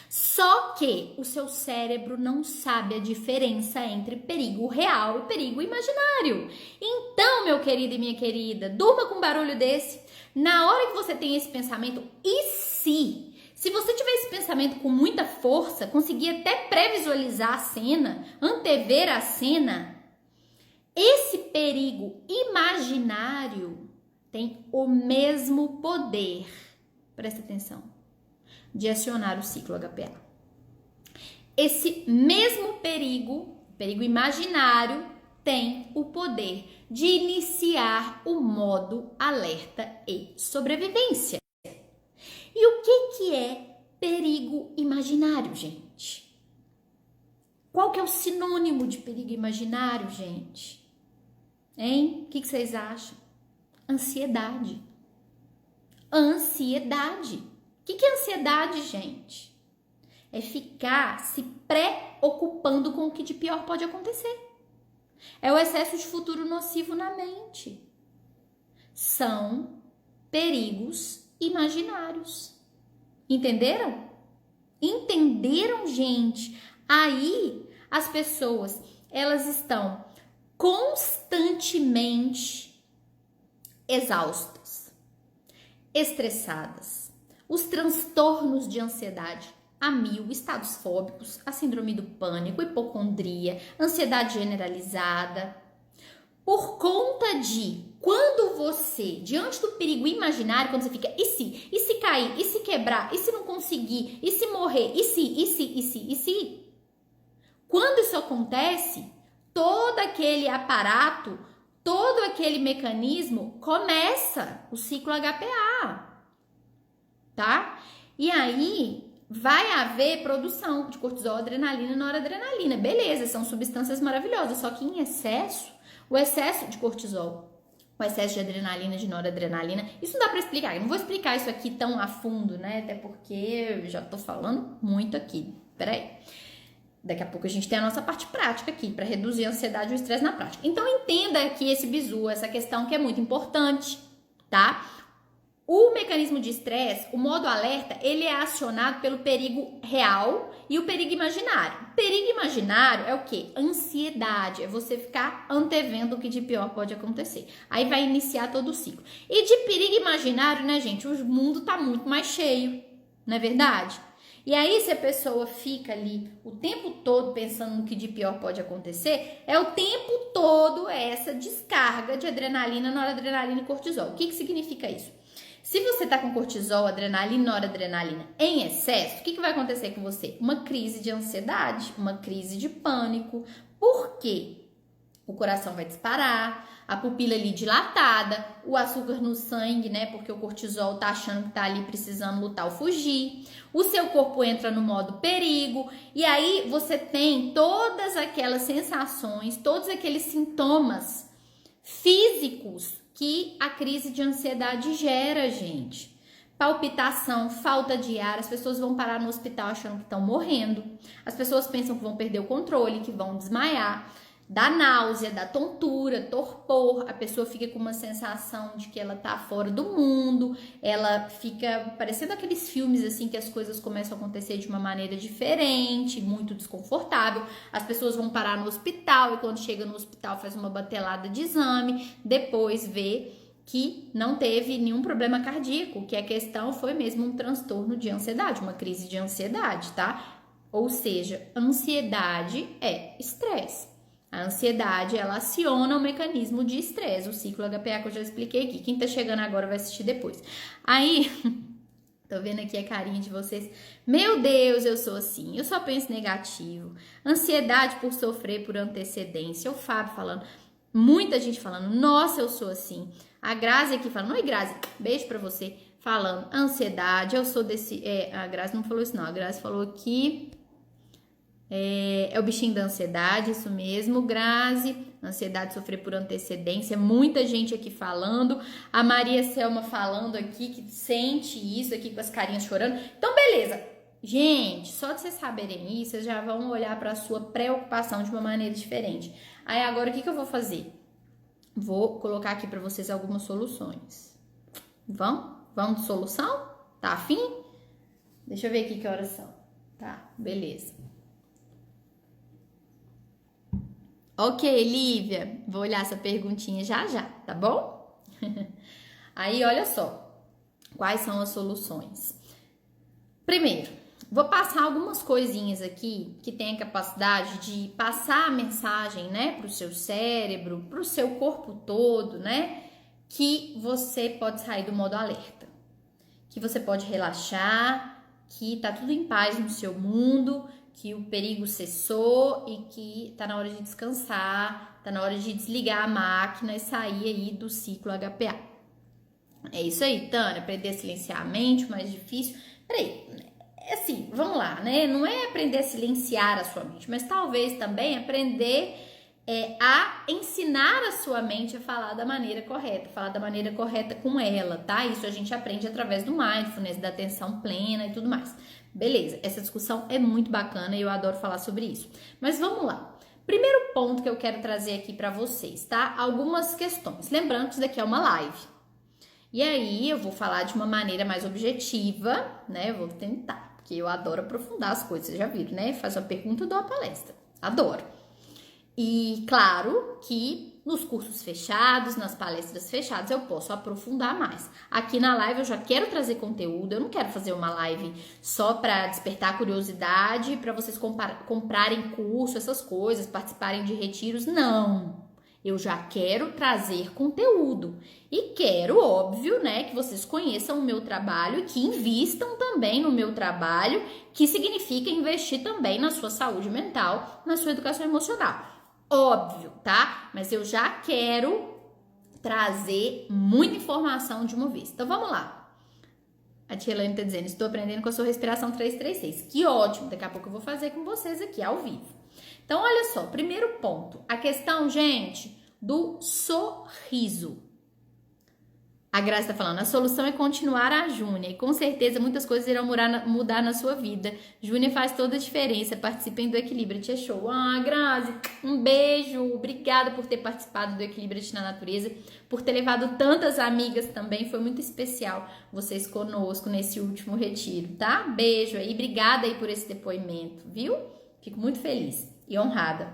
Só que o seu cérebro não sabe a diferença entre perigo real e perigo imaginário. Então, meu querido e minha querida, durma com um barulho desse. Na hora que você tem esse pensamento, e se? Se você tiver esse pensamento com muita força, conseguir até pré-visualizar a cena, antever a cena, esse perigo imaginário tem o mesmo poder, presta atenção, de acionar o ciclo HPA. Esse mesmo perigo imaginário, tem o poder de iniciar o modo alerta e sobrevivência. E o que é perigo imaginário, gente? Qual que é o sinônimo de perigo imaginário, gente? Hein? O que vocês acham? Ansiedade. Ansiedade. O que é ansiedade, gente? É ficar se preocupando com o que de pior pode acontecer. É o excesso de futuro nocivo na mente. São perigos imaginários. Entenderam? Entenderam, gente? Aí, as pessoas, elas estão constantemente exaustas, estressadas. Os transtornos de ansiedade a mil, estados fóbicos, a síndrome do pânico, hipocondria, ansiedade generalizada. Por conta de quando você, diante do perigo imaginário, quando você fica, e se cair, e se quebrar, e se não conseguir, e se morrer, e se? Quando isso acontece, todo aquele aparato, todo aquele mecanismo começa o ciclo HPA, tá? E aí vai haver produção de cortisol, adrenalina e noradrenalina. Beleza, são substâncias maravilhosas, só que em excesso, o excesso de cortisol, o excesso de adrenalina, de noradrenalina, isso não dá pra explicar. Eu não vou explicar isso aqui tão a fundo, né? Até porque eu já tô falando muito aqui. Peraí. Daqui a pouco a gente tem a nossa parte prática aqui, para reduzir a ansiedade e o estresse na prática. Então, entenda aqui esse bizu, essa questão que é muito importante, tá? O mecanismo de estresse, o modo alerta, ele é acionado pelo perigo real e o perigo imaginário. O perigo imaginário é o quê? Ansiedade, é você ficar antevendo o que de pior pode acontecer. Aí vai iniciar todo o ciclo. E de perigo imaginário, né, gente, o mundo tá muito mais cheio, não é verdade? E aí, se a pessoa fica ali o tempo todo pensando no que de pior pode acontecer, é o tempo todo essa descarga de adrenalina, noradrenalina e cortisol. O que significa isso? Se você tá com cortisol, adrenalina e noradrenalina em excesso, o que vai acontecer com você? Uma crise de ansiedade, uma crise de pânico. Por quê? o coração vai disparar, a pupila ali dilatada, o açúcar no sangue, né? Porque o cortisol tá achando que tá ali precisando lutar ou fugir. O seu corpo entra no modo perigo e aí você tem todas aquelas sensações, todos aqueles sintomas físicos que a crise de ansiedade gera, gente. Palpitação, falta de ar, as pessoas vão parar no hospital achando que estão morrendo. As pessoas pensam que vão perder o controle, que vão desmaiar. Dá náusea, dá tontura, torpor, a pessoa fica com uma sensação de que ela tá fora do mundo, ela fica parecendo aqueles filmes assim que as coisas começam a acontecer de uma maneira diferente, muito desconfortável. As pessoas vão parar no hospital e quando chega no hospital faz uma batelada de exame, depois vê que não teve nenhum problema cardíaco, que a questão foi mesmo um transtorno de ansiedade, uma crise de ansiedade, tá? Ou seja, ansiedade é estresse. A ansiedade, ela aciona o mecanismo de estresse, o ciclo HPA que eu já expliquei aqui. Quem tá chegando agora vai assistir depois. Aí, tô vendo aqui a carinha de vocês. Meu Deus, eu sou assim, eu só penso negativo. Ansiedade por sofrer por antecedência. O Fábio falando, muita gente falando, nossa, eu sou assim. A Grazi aqui falando, oi Grazi, beijo pra você. Falando, ansiedade, eu sou desse... a Grazi não falou isso não, a Grazi falou aqui... É o bichinho da ansiedade, isso mesmo, Grazi. Ansiedade, sofrer por antecedência. Muita gente aqui falando. A Maria Selma falando aqui que sente isso aqui com as carinhas chorando. Então, beleza. Gente, só de vocês saberem isso, vocês já vão olhar para a sua preocupação de uma maneira diferente. Aí, agora, o que eu vou fazer? Vou colocar aqui para vocês algumas soluções. Vamos? Vamos de solução? Tá afim? Deixa eu ver aqui que horas são. Tá, beleza. Ok, Lívia, vou olhar essa perguntinha já, tá bom? Aí, olha só, quais são as soluções? Primeiro, vou passar algumas coisinhas aqui que tem a capacidade de passar a mensagem, né, para o seu cérebro, para o seu corpo todo, né, que você pode sair do modo alerta, que você pode relaxar, que tá tudo em paz no seu mundo, que o perigo cessou e que tá na hora de descansar, tá na hora de desligar a máquina e sair aí do ciclo HPA. É isso aí, Tânia, aprender a silenciar a mente, o mais difícil. Peraí, assim, vamos lá, né? Não é aprender a silenciar a sua mente, mas talvez também aprender a ensinar a sua mente a falar da maneira correta com ela, tá? Isso a gente aprende através do mindfulness, da atenção plena e tudo mais. Beleza, essa discussão é muito bacana e eu adoro falar sobre isso. Mas vamos lá. Primeiro ponto que eu quero trazer aqui para vocês, tá? Algumas questões. Lembrando que isso daqui é uma live. E aí eu vou falar de uma maneira mais objetiva, né? Eu vou tentar, porque eu adoro aprofundar as coisas, vocês já viram, né? Faz uma pergunta, eu dou a palestra. Adoro. E claro que nos cursos fechados, nas palestras fechadas, eu posso aprofundar mais. Aqui na live eu já quero trazer conteúdo, eu não quero fazer uma live só para despertar curiosidade, para vocês comprarem curso, essas coisas, participarem de retiros, não. Eu já quero trazer conteúdo e quero, óbvio, né, que vocês conheçam o meu trabalho e que invistam também no meu trabalho, que significa investir também na sua saúde mental, na sua educação emocional. Óbvio, tá? Mas eu já quero trazer muita informação de uma vez. Então, vamos lá. A tia Elaine tá dizendo, estou aprendendo com a sua respiração 336. Que ótimo, daqui a pouco eu vou fazer com vocês aqui, ao vivo. Então, olha só, primeiro ponto. A questão, gente, do sorriso. A Graça tá falando, a solução é continuar a Júnia. E com certeza muitas coisas irão mudar na sua vida. Júnia faz toda a diferença. Participem do Equilibra-te, é show. Ah, Grazi, um beijo. Obrigada por ter participado do Equilibra-te na Natureza. Por ter levado tantas amigas também. Foi muito especial vocês conosco nesse último retiro, tá? Beijo aí. Obrigada aí por esse depoimento, viu? Fico muito feliz e honrada.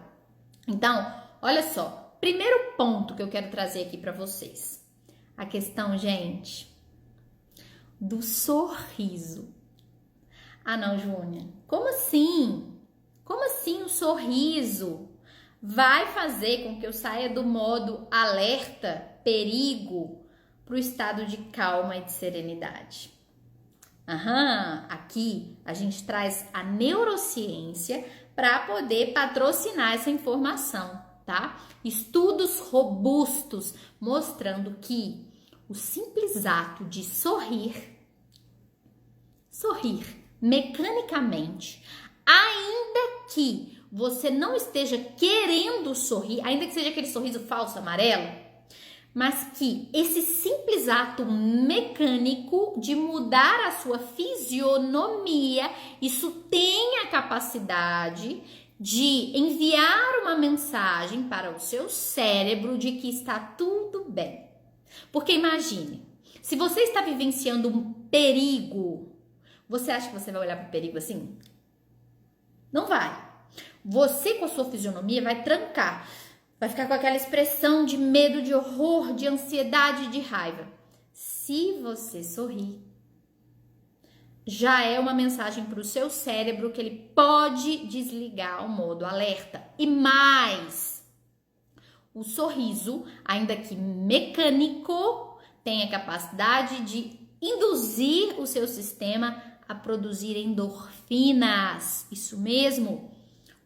Então, olha só. Primeiro ponto que eu quero trazer aqui para vocês. A questão, gente, do sorriso. Ah, não, Júnia. Como assim? Como assim o sorriso vai fazer com que eu saia do modo alerta, perigo, para o estado de calma e de serenidade? Aqui a gente traz a neurociência para poder patrocinar essa informação. tá? Estudos robustos mostrando que o simples ato de sorrir mecanicamente, ainda que você não esteja querendo sorrir, ainda que seja aquele sorriso falso amarelo, mas que esse simples ato mecânico de mudar a sua fisionomia, isso tem a capacidade de enviar uma mensagem para o seu cérebro de que está tudo bem. Porque imagine, se você está vivenciando um perigo, você acha que você vai olhar para o perigo assim? Não vai. Você com a sua fisionomia vai trancar. Vai ficar com aquela expressão de medo, de horror, de ansiedade, de raiva. Se você sorrir, já é uma mensagem para o seu cérebro que ele pode desligar o modo alerta. E mais, o sorriso, ainda que mecânico, tem a capacidade de induzir o seu sistema a produzir endorfinas. Isso mesmo,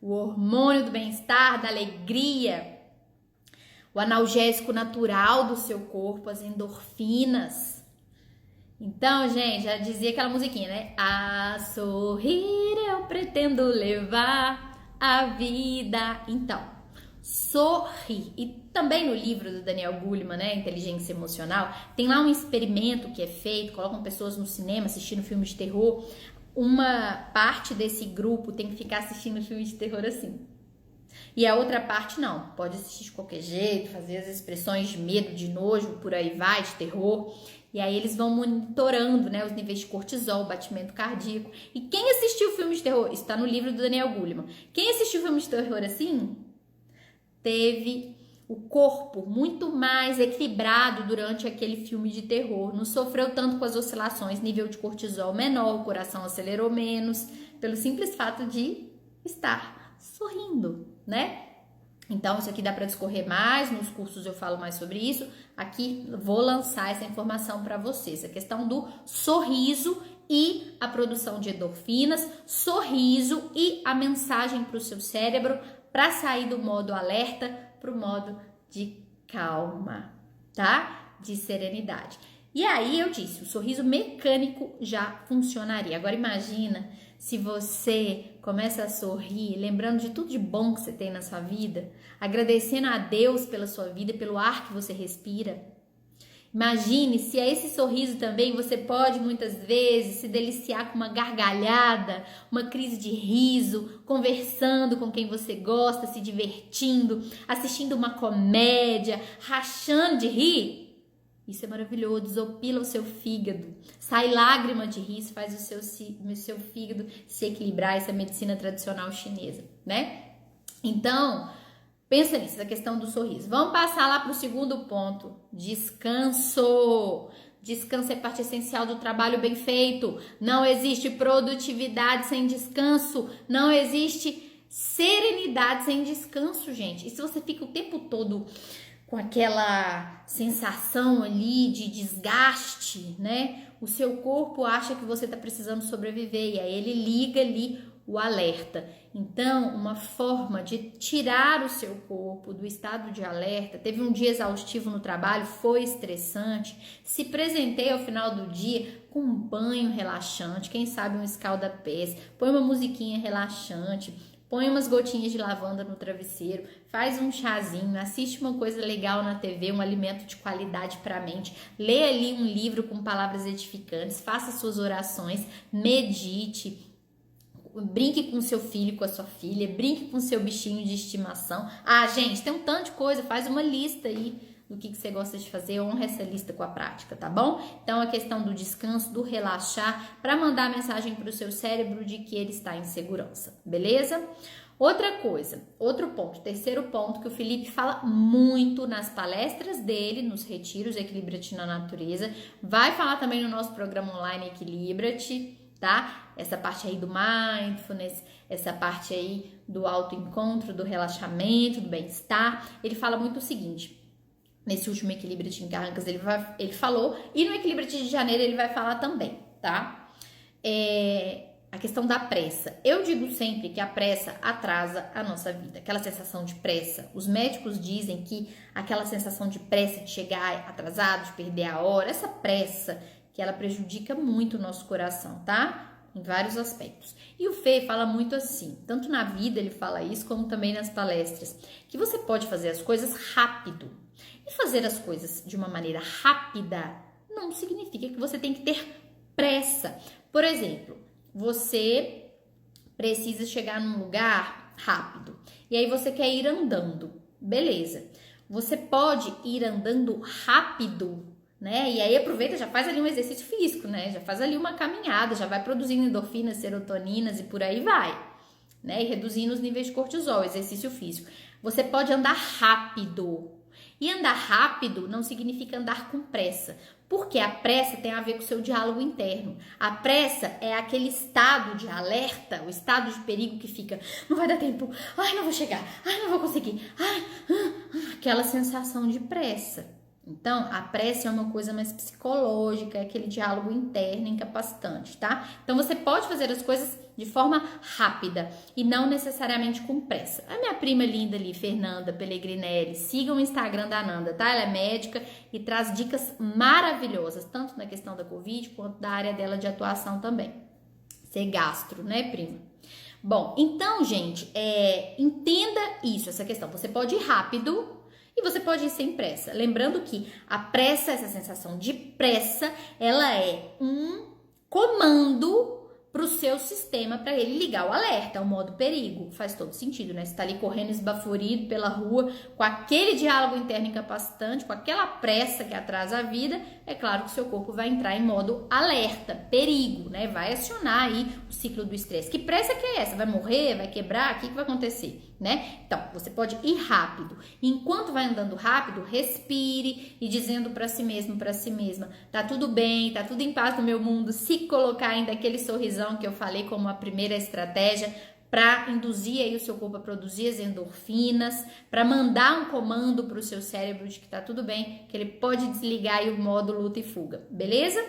o hormônio do bem-estar, da alegria, o analgésico natural do seu corpo, as endorfinas. Então, gente, já dizia aquela musiquinha, né? A sorrir eu pretendo levar a vida. Então, sorrir. E também no livro do Daniel Goleman, né, Inteligência Emocional, tem lá um experimento que é feito, colocam pessoas no cinema assistindo filmes de terror. Uma parte desse grupo tem que ficar assistindo filmes de terror assim. E a outra parte não, pode assistir de qualquer jeito, fazer as expressões de medo, de nojo, por aí vai, de terror. E aí eles vão monitorando, né, os níveis de cortisol, batimento cardíaco. E quem assistiu filme de terror, isso está no livro do Daniel Goleman, quem assistiu filme de terror assim, teve o corpo muito mais equilibrado durante aquele filme de terror, não sofreu tanto com as oscilações, nível de cortisol menor, o coração acelerou menos, pelo simples fato de estar sorrindo, né? Então, isso aqui dá para discorrer mais, nos cursos eu falo mais sobre isso. Aqui vou lançar essa informação para vocês. A questão do sorriso e a produção de endorfinas, sorriso e a mensagem para o seu cérebro para sair do modo alerta para o modo de calma, tá? De serenidade. E aí eu disse, o sorriso mecânico já funcionaria. Agora imagina se você começa a sorrir, lembrando de tudo de bom que você tem na sua vida, agradecendo a Deus pela sua vida, pelo ar que você respira. Imagine se a esse sorriso também você pode muitas vezes se deliciar com uma gargalhada, uma crise de riso, conversando com quem você gosta, se divertindo, assistindo uma comédia, rachando de rir. Isso é maravilhoso, desopila o seu fígado, sai lágrima de rir, isso faz o seu fígado se equilibrar, essa medicina tradicional chinesa, né? Então, pensa nisso, a questão do sorriso. Vamos passar lá para o segundo ponto, descanso. Descanso é parte essencial do trabalho bem feito. Não existe produtividade sem descanso, não existe serenidade sem descanso, gente. E se você fica o tempo todo com aquela sensação ali de desgaste, né? O seu corpo acha que você está precisando sobreviver e aí ele liga ali o alerta. Então, uma forma de tirar o seu corpo do estado de alerta, teve um dia exaustivo no trabalho, foi estressante, se presenteie ao final do dia com um banho relaxante, quem sabe um escalda-pés, põe uma musiquinha relaxante, põe umas gotinhas de lavanda no travesseiro, faz um chazinho, assiste uma coisa legal na TV, um alimento de qualidade para a mente, lê ali um livro com palavras edificantes, faça suas orações, medite, brinque com seu filho, com a sua filha, brinque com seu bichinho de estimação. Ah, gente, tem um tanto de coisa, faz uma lista aí do que você gosta de fazer, honra essa lista com a prática, tá bom? Então, a questão do descanso, do relaxar, para mandar a mensagem para o seu cérebro de que ele está em segurança, beleza? Outra coisa, outro ponto, terceiro ponto que o Felipe fala muito nas palestras dele, nos retiros Equilibra-te na Natureza, vai falar também no nosso programa online Equilibra-te, tá? Essa parte aí do mindfulness, essa parte aí do autoencontro, do relaxamento, do bem-estar, ele fala muito o seguinte, nesse último Equilibra-te em Carrancas ele falou, e no Equilibra-te de Janeiro ele vai falar também, tá? a questão da pressa. Eu digo sempre que a pressa atrasa a nossa vida. Aquela sensação de pressa. Os médicos dizem que aquela sensação de pressa de chegar atrasado, de perder a hora, essa pressa que ela prejudica muito o nosso coração, tá? Em vários aspectos. E o Fê fala muito assim, tanto na vida ele fala isso, como também nas palestras, que você pode fazer as coisas rápido. E fazer as coisas de uma maneira rápida não significa que você tem que ter pressa. Por exemplo, você precisa chegar num lugar rápido e aí você quer ir andando, beleza? Você pode ir andando rápido, né? E aí aproveita, já faz ali um exercício físico, né? Já faz ali uma caminhada, já vai produzindo endorfinas, serotoninas e por aí vai, né? E reduzindo os níveis de cortisol, exercício físico. Você pode andar rápido. E andar rápido não significa andar com pressa, porque a pressa tem a ver com o seu diálogo interno. A pressa é aquele estado de alerta, o estado de perigo que fica, não vai dar tempo, ai, não vou chegar, ai, não vou conseguir, ai, aquela sensação de pressa. Então, a pressa é uma coisa mais psicológica, é aquele diálogo interno incapacitante, tá? Então, você pode fazer as coisas de forma rápida e não necessariamente com pressa. A minha prima linda ali, Fernanda Pellegrinelli, sigam o Instagram da Nanda, tá? Ela é médica e traz dicas maravilhosas, tanto na questão da Covid quanto da área dela de atuação também. Ser gastro, né, prima? Bom, então, gente, entenda isso, essa questão. Você pode ir rápido e você pode ir sem pressa. Lembrando que a pressa, essa sensação de pressa, ela é um comando para o seu sistema, para ele ligar o alerta, o modo perigo. Faz todo sentido, né? Você tá ali correndo esbaforido pela rua, com aquele diálogo interno incapacitante, com aquela pressa que atrasa a vida, é claro que o seu corpo vai entrar em modo alerta, perigo, né? Vai acionar aí o ciclo do estresse. Que pressa que é essa? Vai morrer? Vai quebrar? O que vai acontecer, né? Então, você pode ir rápido. Enquanto vai andando rápido, respire e dizendo para si mesmo, para si mesma, tá tudo bem, tá tudo em paz no meu mundo, se colocar ainda aquele sorrisão que eu falei como a primeira estratégia para induzir aí o seu corpo a produzir as endorfinas, para mandar um comando para o seu cérebro de que tá tudo bem, que ele pode desligar aí o modo luta e fuga, beleza?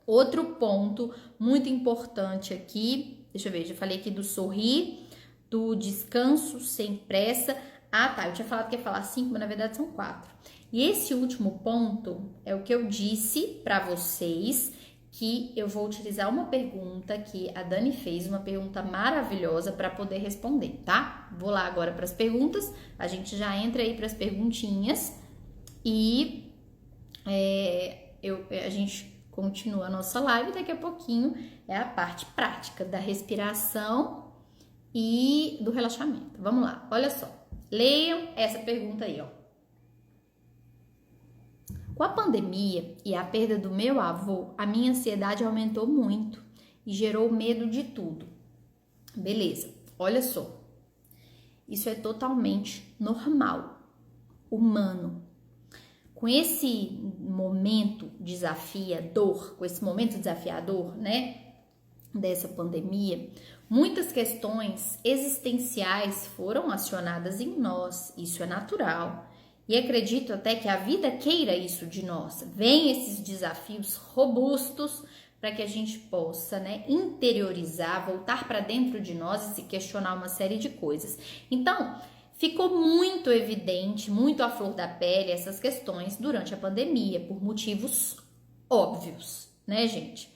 Outro ponto muito importante aqui, deixa eu ver, já falei aqui do sorrir, do descanso sem pressa. Ah, tá, eu tinha falado que ia falar 5, mas na verdade são 4. E esse último ponto é o que eu disse para vocês, que eu vou utilizar uma pergunta que a Dani fez, uma pergunta maravilhosa para poder responder, tá? Vou lá agora para as perguntas, a gente já entra aí para as perguntinhas e a gente continua a nossa live. Daqui a pouquinho é a parte prática da respiração e do relaxamento. Vamos lá, olha só, leiam essa pergunta aí, ó. Com a pandemia e a perda do meu avô, a minha ansiedade aumentou muito e gerou medo de tudo. Beleza, olha só. Isso é totalmente normal, humano. Com esse momento desafiador, né, dessa pandemia, muitas questões existenciais foram acionadas em nós. Isso é natural. E acredito até que a vida queira isso de nós. Vem esses desafios robustos para que a gente possa, né, interiorizar, voltar para dentro de nós e se questionar uma série de coisas. Então, ficou muito evidente, muito à flor da pele essas questões durante a pandemia, por motivos óbvios, né, gente?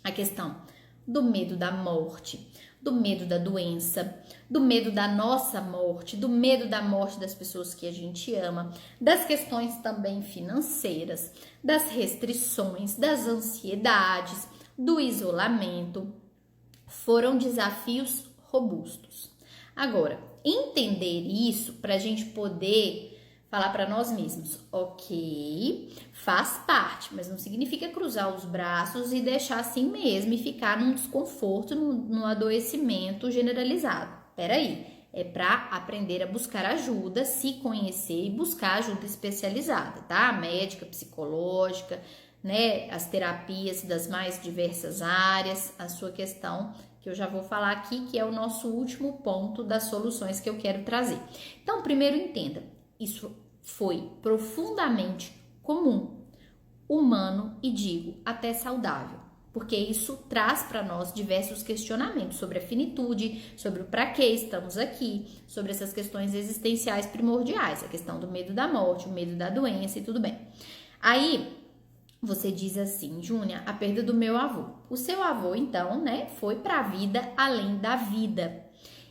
A questão do medo da morte, do medo da doença, do medo da nossa morte, do medo da morte das pessoas que a gente ama, das questões também financeiras, das restrições, das ansiedades, do isolamento. Foram desafios robustos. Agora, entender isso para a gente poder falar para nós mesmos, ok, faz parte, mas não significa cruzar os braços e deixar assim mesmo e ficar num desconforto, num adoecimento generalizado. Peraí, é para aprender a buscar ajuda, se conhecer e buscar ajuda especializada, tá? Médica, psicológica, né? As terapias das mais diversas áreas, a sua questão que eu já vou falar aqui, que é o nosso último ponto das soluções que eu quero trazer. Então, primeiro entenda, isso foi profundamente comum, humano e digo até saudável. porque isso traz para nós diversos questionamentos sobre a finitude, sobre o para que estamos aqui, sobre essas questões existenciais primordiais, a questão do medo da morte, o medo da doença e tudo bem. Aí você diz assim, Júnia, a perda do meu avô. O seu avô, então, né, foi para a vida além da vida.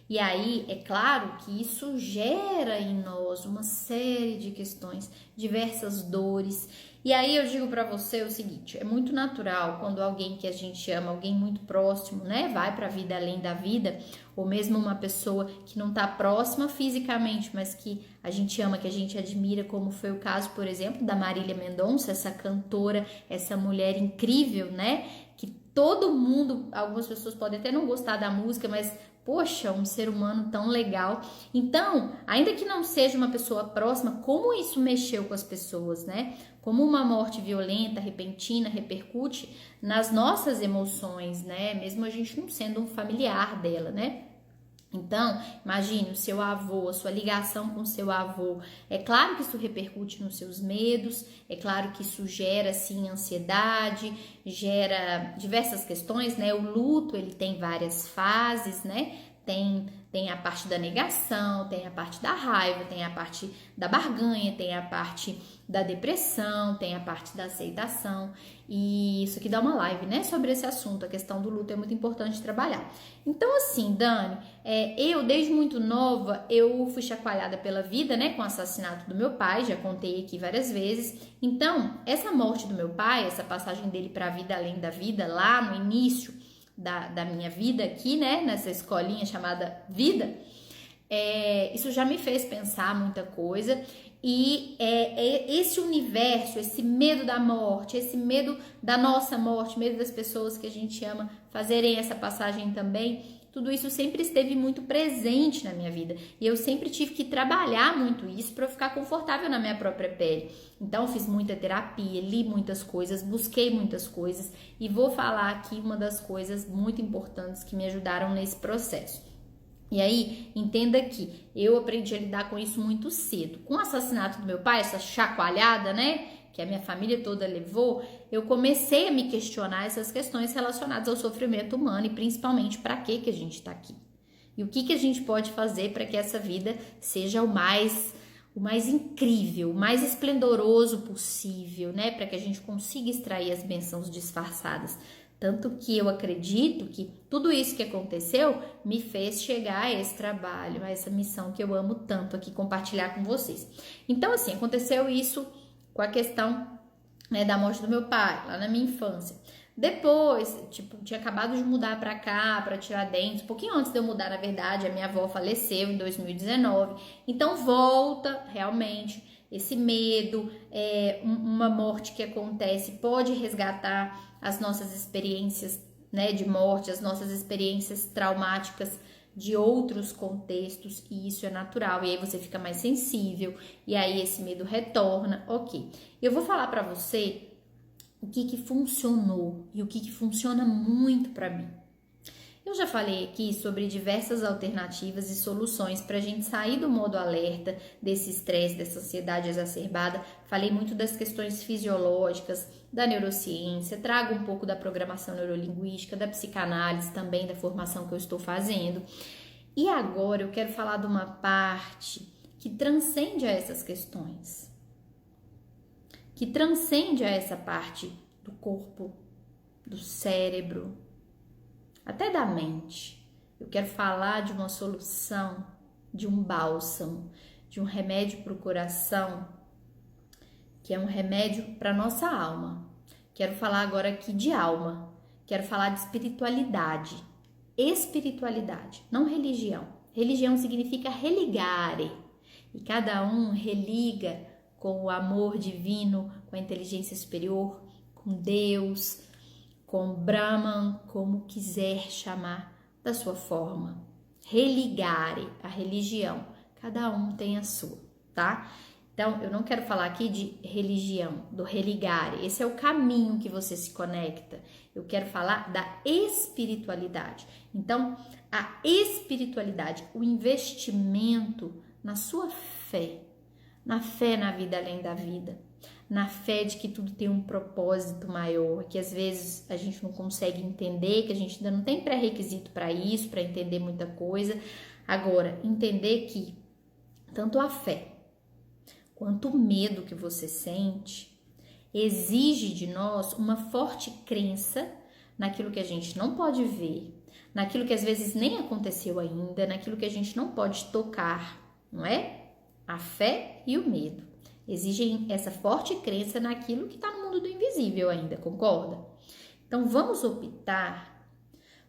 E aí, é claro que isso gera em nós uma série de questões, diversas dores. E aí eu digo para você o seguinte, é muito natural quando alguém que a gente ama, alguém muito próximo, né, vai para a vida além da vida, ou mesmo uma pessoa que não está próxima fisicamente, mas que a gente ama, que a gente admira, como foi o caso, por exemplo, da Marília Mendonça, essa cantora, essa mulher incrível, né, que todo mundo, algumas pessoas podem até não gostar da música, mas poxa, um ser humano tão legal. Então, ainda que não seja uma pessoa próxima, como isso mexeu com as pessoas, né? Como uma morte violenta, repentina, repercute nas nossas emoções, né? Mesmo a gente não sendo um familiar dela, né? Então, imagine o seu avô, a sua ligação com o seu avô. É claro que isso repercute nos seus medos, é claro que isso gera, sim, ansiedade, gera diversas questões, né? O luto, ele tem várias fases, né? Tem a parte da negação, tem a parte da raiva, tem a parte da barganha, tem a parte da depressão, tem a parte da aceitação. E isso aqui dá uma live, né, sobre esse assunto. A questão do luto é muito importante trabalhar. Então, assim, Dani, eu desde muito nova, eu fui chacoalhada pela vida, né, com o assassinato do meu pai, já contei aqui várias vezes. Então, essa morte do meu pai, essa passagem dele para a vida além da vida, lá no início da minha vida aqui, né, nessa escolinha chamada vida, isso já me fez pensar muita coisa. E esse universo, esse medo da morte, esse medo da nossa morte, medo das pessoas que a gente ama fazerem essa passagem também, tudo isso sempre esteve muito presente na minha vida. E eu sempre tive que trabalhar muito isso para eu ficar confortável na minha própria pele. Então, fiz muita terapia, li muitas coisas, busquei muitas coisas e vou falar aqui uma das coisas muito importantes que me ajudaram nesse processo. E aí, entenda que eu aprendi a lidar com isso muito cedo. Com o assassinato do meu pai, essa chacoalhada, né, que a minha família toda levou, eu comecei a me questionar essas questões relacionadas ao sofrimento humano e principalmente para que a gente está aqui. E o que a gente pode fazer para que essa vida seja o mais incrível, o mais esplendoroso possível, né, para que a gente consiga extrair as bênçãos disfarçadas. Tanto que eu acredito que tudo isso que aconteceu me fez chegar a esse trabalho, a essa missão que eu amo tanto aqui compartilhar com vocês. Então, assim, aconteceu isso com a questão, né, da morte do meu pai, lá na minha infância. Depois, tinha acabado de mudar pra cá, pra Tiradentes, um pouquinho antes de eu mudar, na verdade, a minha avó faleceu em 2019. Então, volta realmente esse medo, uma morte que acontece pode resgatar as nossas experiências, né, de morte, as nossas experiências traumáticas de outros contextos, e isso é natural, e aí você fica mais sensível, e aí esse medo retorna, ok. Eu vou falar pra você o que funcionou e o que funciona muito pra mim. Eu já falei aqui sobre diversas alternativas e soluções para a gente sair do modo alerta, desse estresse, dessa ansiedade exacerbada. Falei muito das questões fisiológicas, da neurociência, trago um pouco da programação neurolinguística, da psicanálise também, da formação que eu estou fazendo. E agora eu quero falar de uma parte que transcende a essas questões, que transcende a essa parte do corpo, do cérebro, até da mente. Eu quero falar de uma solução, de um bálsamo, de um remédio para o coração, que é um remédio para nossa alma. Quero falar agora aqui de alma. Quero falar de espiritualidade. Espiritualidade, não religião. Religião significa religare. E cada um religa com o amor divino, com a inteligência superior, com Deus, com Brahman, como quiser chamar da sua forma. Religare, a religião, cada um tem a sua, tá? Então, eu não quero falar aqui de religião, do religare, esse é o caminho que você se conecta. Eu quero falar da espiritualidade. Então, a espiritualidade, o investimento na sua fé, na fé na vida além da vida, na fé de que tudo tem um propósito maior, que às vezes a gente não consegue entender, que a gente ainda não tem pré-requisito para isso, para entender muita coisa. Agora, entender que tanto a fé quanto o medo que você sente exige de nós uma forte crença naquilo que a gente não pode ver, naquilo que às vezes nem aconteceu ainda, naquilo que a gente não pode tocar, não é? A fé e o medo exigem essa forte crença naquilo que está no mundo do invisível ainda, concorda? Então vamos optar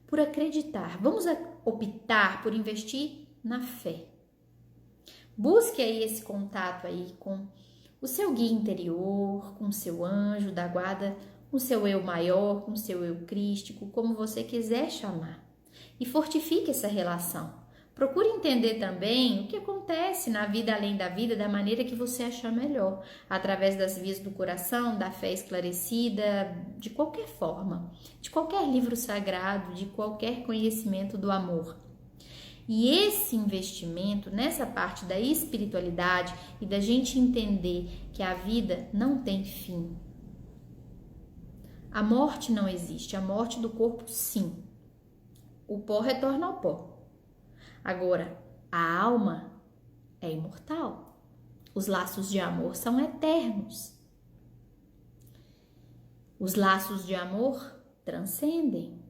por acreditar, vamos optar por investir na fé. Busque aí esse contato aí com o seu guia interior, com o seu anjo da guarda, com o seu eu maior, com o seu eu crístico, como você quiser chamar. E fortifique essa relação. Procure entender também o que acontece na vida além da vida da maneira que você achar melhor, através das vias do coração, da fé esclarecida, de qualquer forma, de qualquer livro sagrado, de qualquer conhecimento do amor. E esse investimento nessa parte da espiritualidade e da gente entender que a vida não tem fim. A morte não existe, a morte do corpo sim. O pó retorna ao pó. Agora, a alma é imortal. Os laços de amor são eternos. Os laços de amor transcendem.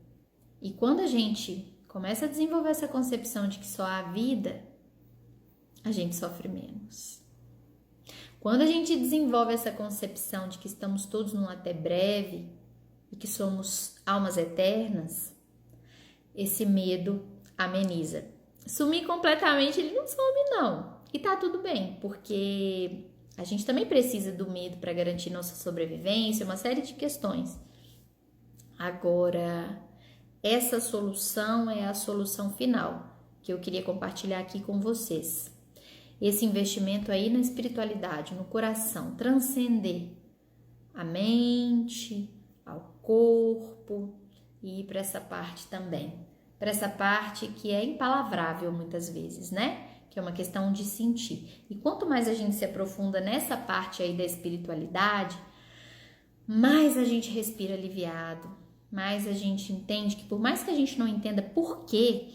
E quando a gente começa a desenvolver essa concepção de que só há vida, a gente sofre menos. Quando a gente desenvolve essa concepção de que estamos todos num até breve e que somos almas eternas, esse medo ameniza. Sumir completamente ele não some não. E tá tudo bem, porque a gente também precisa do medo para garantir nossa sobrevivência, uma série de questões. Agora, essa solução é a solução final que eu queria compartilhar aqui com vocês. Esse investimento aí na espiritualidade, no coração, transcender a mente, ao corpo e ir para essa parte também. Para essa parte que é impalavrável muitas vezes, né? Que é uma questão de sentir. E quanto mais a gente se aprofunda nessa parte aí da espiritualidade, mais a gente respira aliviado, mais a gente entende que por mais que a gente não entenda por que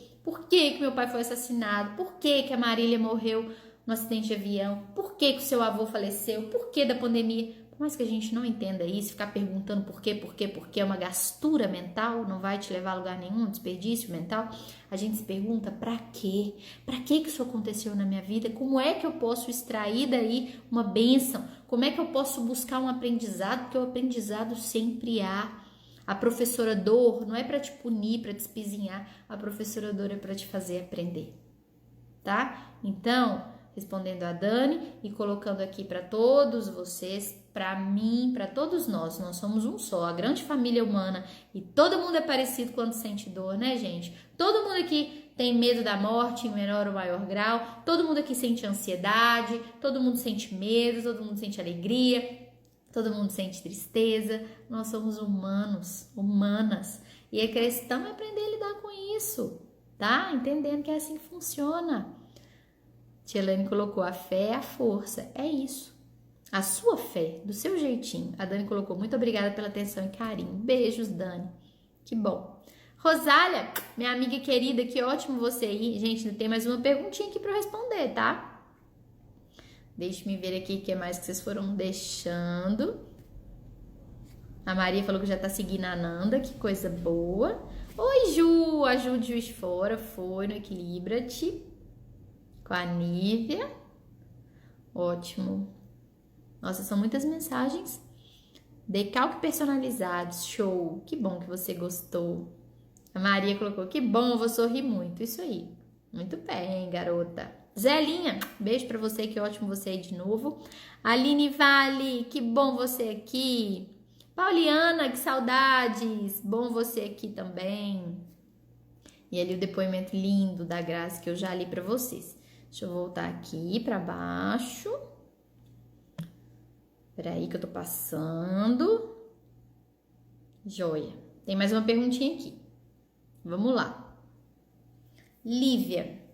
meu pai foi assassinado, por que a Marília morreu no acidente de avião, por que o seu avô faleceu, por que da pandemia, por mais que a gente não entenda isso, ficar perguntando por quê, é uma gastura mental, não vai te levar a lugar nenhum, um desperdício mental, a gente se pergunta pra quê? Pra que isso aconteceu na minha vida? Como é que eu posso extrair daí uma bênção? Como é que eu posso buscar um aprendizado? Porque o aprendizado sempre há. A professora dor não é para te punir, para te espizinhar, a professora dor é para te fazer aprender, tá? Então, respondendo a Dani e colocando aqui para todos vocês, para mim, para todos nós somos um só, a grande família humana e todo mundo é parecido quando sente dor, né, gente? Todo mundo aqui tem medo da morte em menor ou maior grau, todo mundo aqui sente ansiedade, todo mundo sente medo, todo mundo sente alegria, todo mundo sente tristeza, nós somos humanos, humanas, e a questão é aprender a lidar com isso, tá? Entendendo que é assim que funciona. Tia Lani colocou, a fé é a força, é isso. A sua fé, do seu jeitinho. A Dani colocou, muito obrigada pela atenção e carinho. Beijos, Dani. Que bom. Rosália, minha amiga querida, que ótimo você aí. Gente, ainda tem mais uma perguntinha aqui para eu responder, tá? Deixa-me ver aqui o que mais que vocês foram deixando. A Maria falou que já tá seguindo a Nanda, que coisa boa. Oi, Ju, a Ju de Juiz de Fora foi no Equilibra-te com a Nívia. Ótimo. Nossa, são muitas mensagens. Decalque personalizados, show. Que bom que você gostou. A Maria colocou, que bom, eu vou sorrir muito. Isso aí. Muito bem, garota. Zelinha, beijo pra você, que ótimo você aí de novo. Aline Vale, que bom você aqui. Pauliana, que saudades. Bom você aqui também. E ali o depoimento lindo da Graça que eu já li pra vocês. Deixa eu voltar aqui pra baixo. Peraí que eu tô passando. Joia. Tem mais uma perguntinha aqui. Vamos lá. Lívia.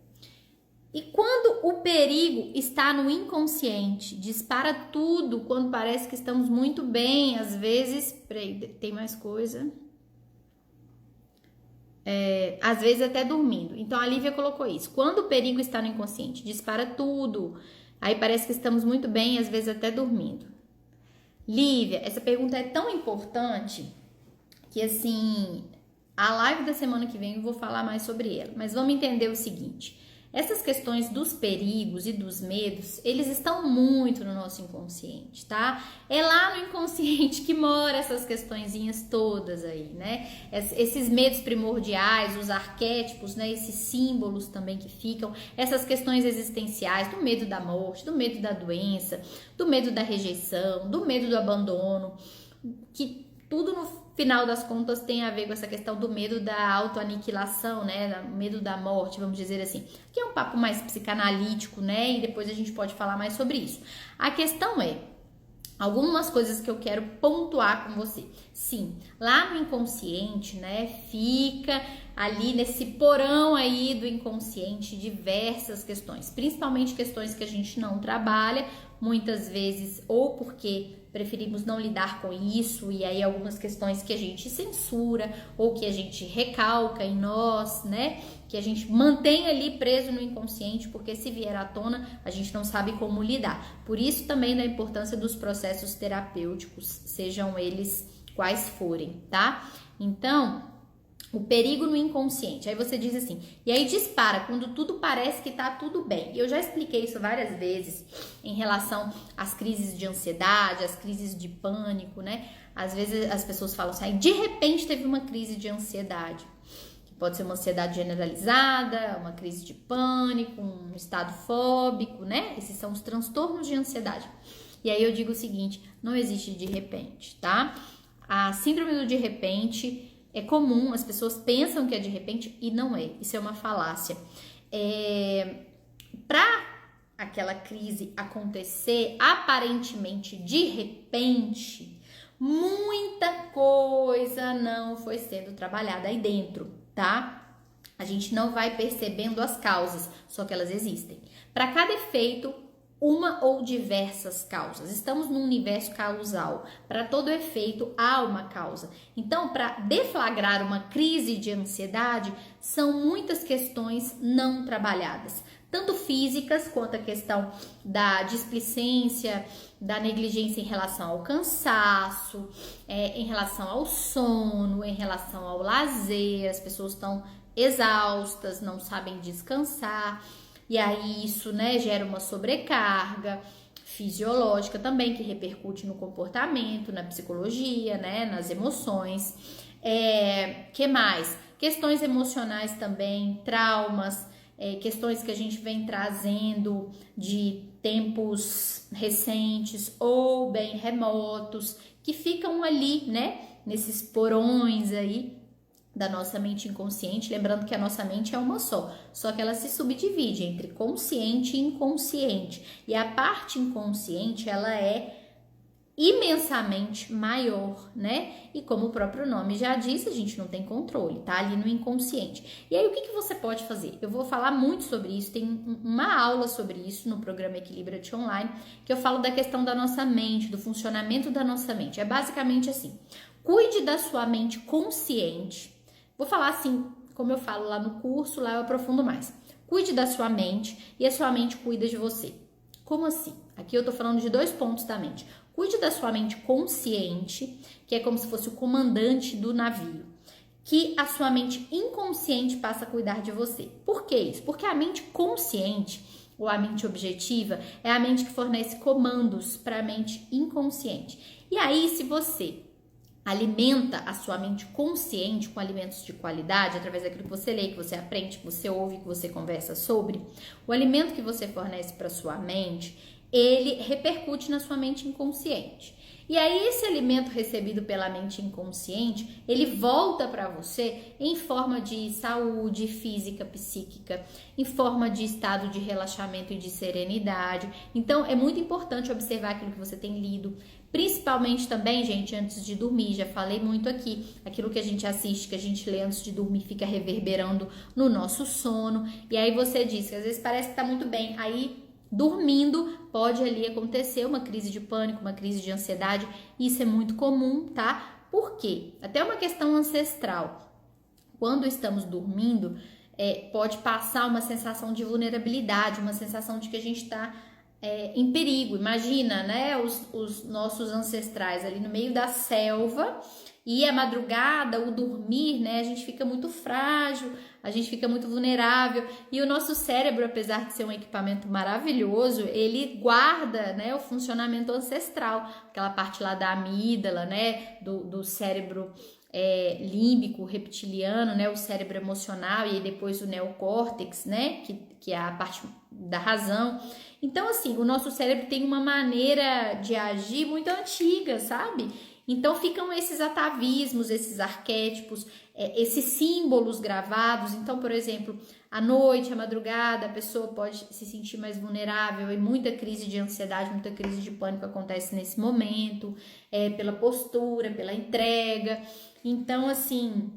E quando o perigo está no inconsciente, dispara tudo quando parece que estamos muito bem, às vezes, peraí, tem mais coisa. Às vezes até dormindo. Então a Lívia colocou isso. Quando o perigo está no inconsciente, dispara tudo. Aí parece que estamos muito bem, às vezes até dormindo. Lívia, essa pergunta é tão importante que assim, a live da semana que vem eu vou falar mais sobre ela. Mas vamos entender o seguinte. Essas questões dos perigos e dos medos, eles estão muito no nosso inconsciente, tá? É lá no inconsciente que mora essas questõezinhas todas aí, né? Esses medos primordiais, os arquétipos, né? Esses símbolos também que ficam, essas questões existenciais, do medo da morte, do medo da doença, do medo da rejeição, do medo do abandono, que tudo no final das contas tem a ver com essa questão do medo da autoaniquilação, né? O medo da morte, vamos dizer assim. Que é um papo mais psicanalítico, né? E depois a gente pode falar mais sobre isso. A questão é, algumas coisas que eu quero pontuar com você. Sim, lá no inconsciente, né? Fica ali nesse porão aí do inconsciente diversas questões. Principalmente questões que a gente não trabalha, muitas vezes ou porque preferimos não lidar com isso, e aí algumas questões que a gente censura ou que a gente recalca em nós, né? Que a gente mantém ali preso no inconsciente, porque se vier à tona, a gente não sabe como lidar. Por isso também da importância dos processos terapêuticos, sejam eles quais forem, tá? Então, o perigo no inconsciente. Aí você diz assim, e aí dispara quando tudo parece que tá tudo bem. Eu já expliquei isso várias vezes em relação às crises de ansiedade, às crises de pânico, né? Às vezes as pessoas falam assim, de repente teve uma crise de ansiedade. Que pode ser uma ansiedade generalizada, uma crise de pânico, um estado fóbico, né? Esses são os transtornos de ansiedade. E aí eu digo o seguinte, não existe de repente, tá? A síndrome do de repente é comum, as pessoas pensam que é de repente e não é. Isso é uma falácia. Para aquela crise acontecer aparentemente de repente, muita coisa não foi sendo trabalhada aí dentro, tá? A gente não vai percebendo as causas, só que elas existem. Para cada efeito, uma ou diversas causas. Estamos num universo causal. Para todo efeito, há uma causa. Então, para deflagrar uma crise de ansiedade, são muitas questões não trabalhadas. Tanto físicas, quanto a questão da displicência, da negligência em relação ao cansaço, em relação ao sono, em relação ao lazer. As pessoas estão exaustas, não sabem descansar. E aí isso, né, gera uma sobrecarga fisiológica também, que repercute no comportamento, na psicologia, né, nas emoções. Que mais? Questões emocionais também, traumas, questões que a gente vem trazendo de tempos recentes ou bem remotos, que ficam ali, né, nesses porões aí da nossa mente inconsciente, lembrando que a nossa mente é uma só que ela se subdivide entre consciente e inconsciente, e a parte inconsciente, ela é imensamente maior, né? E como o próprio nome já diz, a gente não tem controle, tá ali no inconsciente. E aí, o que você pode fazer? Eu vou falar muito sobre isso, tem uma aula sobre isso no programa Equilibra-te Online, que eu falo da questão da nossa mente, do funcionamento da nossa mente. É basicamente assim, cuide da sua mente consciente. Vou falar assim, como eu falo lá no curso, lá eu aprofundo mais. Cuide da sua mente e a sua mente cuida de você. Como assim? Aqui eu tô falando de 2 pontos da mente. Cuide da sua mente consciente, que é como se fosse o comandante do navio, que a sua mente inconsciente passa a cuidar de você. Por que isso? Porque a mente consciente, ou a mente objetiva, é a mente que fornece comandos para a mente inconsciente. E aí, se você alimenta a sua mente consciente com alimentos de qualidade, através daquilo que você lê, que você aprende, que você ouve, que você conversa sobre, o alimento que você fornece para sua mente, ele repercute na sua mente inconsciente. E aí esse alimento recebido pela mente inconsciente, ele volta para você em forma de saúde física, psíquica, em forma de estado de relaxamento e de serenidade. Então é muito importante observar aquilo que você tem lido, principalmente principalmente também, gente, antes de dormir, já falei muito aqui, aquilo que a gente assiste, que a gente lê antes de dormir fica reverberando no nosso sono, e aí você diz que às vezes parece que tá muito bem, aí dormindo pode ali acontecer uma crise de pânico, uma crise de ansiedade, isso é muito comum, tá? Por quê? Até uma questão ancestral. Quando estamos dormindo, pode passar uma sensação de vulnerabilidade, uma sensação de que a gente está em perigo. Imagina, né, os nossos ancestrais ali no meio da selva e a madrugada, o dormir, né, a gente fica muito frágil, a gente fica muito vulnerável e o nosso cérebro, apesar de ser um equipamento maravilhoso, ele guarda, né, o funcionamento ancestral, aquela parte lá da amígdala, né, do cérebro límbico, reptiliano, né, o cérebro emocional e depois o neocórtex, né, que é a parte da razão. Então, assim, o nosso cérebro tem uma maneira de agir muito antiga, sabe? Então, ficam esses atavismos, esses arquétipos, esses símbolos gravados. Então, por exemplo, à noite, à madrugada, a pessoa pode se sentir mais vulnerável e muita crise de ansiedade, muita crise de pânico acontece nesse momento, pela postura, pela entrega. Então, assim,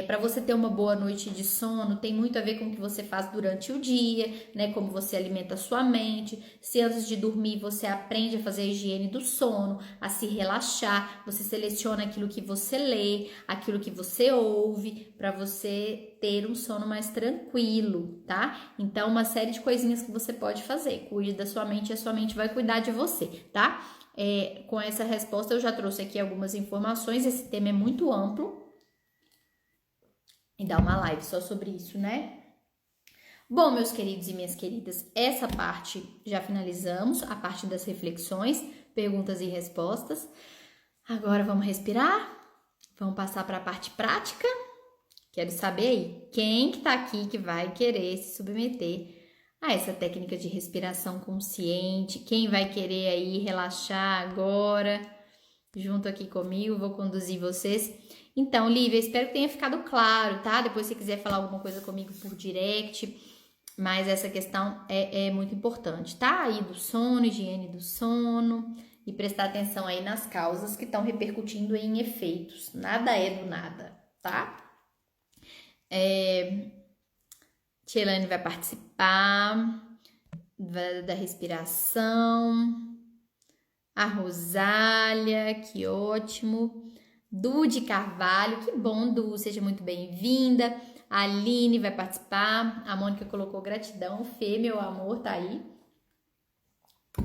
para você ter uma boa noite de sono, tem muito a ver com o que você faz durante o dia, né? Como você alimenta a sua mente. Se antes de dormir você aprende a fazer a higiene do sono, a se relaxar, você seleciona aquilo que você lê, aquilo que você ouve, para você ter um sono mais tranquilo, tá? Então, uma série de coisinhas que você pode fazer. Cuide da sua mente e a sua mente vai cuidar de você, tá? Com essa resposta eu já trouxe aqui algumas informações, esse tema é muito amplo e dá uma live só sobre isso, né? Bom, meus queridos e minhas queridas, essa parte já finalizamos, a parte das reflexões, perguntas e respostas. Agora vamos respirar, vamos passar para a parte prática. Quero saber aí, quem que tá aqui que vai querer se submeter a essa técnica de respiração consciente, quem vai querer aí relaxar agora, junto aqui comigo, vou conduzir vocês. Então, Lívia, espero que tenha ficado claro, tá? Depois se quiser falar alguma coisa comigo por direct, mas essa questão é muito importante, tá? Aí do sono, higiene do sono e prestar atenção aí nas causas que estão repercutindo em efeitos. Nada é do nada, tá? Tielane vai participar da respiração. A Rosália, que ótimo. Du de Carvalho, que bom, Du, seja muito bem-vinda. A Aline vai participar. A Mônica colocou gratidão. Fê, meu amor, tá aí.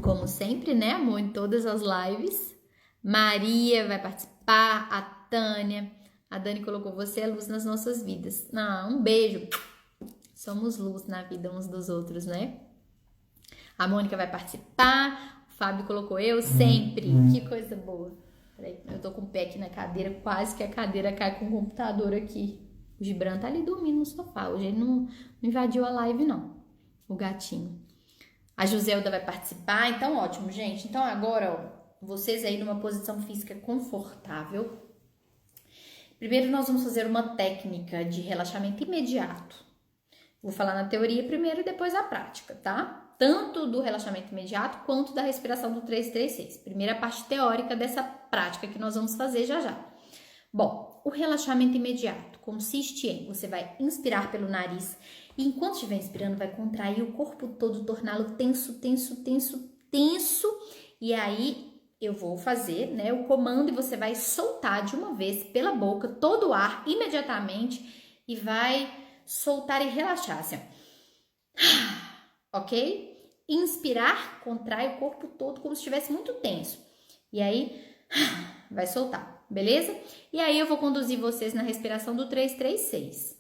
Como sempre, né, amor, em todas as lives. Maria vai participar. A Tânia. A Dani colocou, você é luz nas nossas vidas. Um beijo. Somos luz na vida uns dos outros, né? A Mônica vai participar. O Fábio colocou, eu sempre. Que coisa boa. Peraí, eu tô com o pé aqui na cadeira, quase que a cadeira cai com o computador aqui. O Gibran tá ali dormindo no sofá. Hoje ele não invadiu a live, não. O gatinho. A Joselda vai participar. Então, ótimo, gente. Então, agora, ó, vocês aí numa posição física confortável. Primeiro, nós vamos fazer uma técnica de relaxamento imediato. Vou falar na teoria primeiro e depois a prática, tá? Tanto do relaxamento imediato quanto da respiração do 336. Primeira parte teórica dessa prática que nós vamos fazer já já. Bom, o relaxamento imediato consiste em você vai inspirar pelo nariz e enquanto estiver inspirando vai contrair o corpo todo, torná-lo tenso, tenso, tenso, tenso. E aí eu vou fazer, né, o comando e você vai soltar de uma vez pela boca todo o ar imediatamente e vai soltar e relaxar, assim, ok? Inspirar, contrai o corpo todo como se estivesse muito tenso. E aí, vai soltar, beleza? E aí eu vou conduzir vocês na respiração do 336.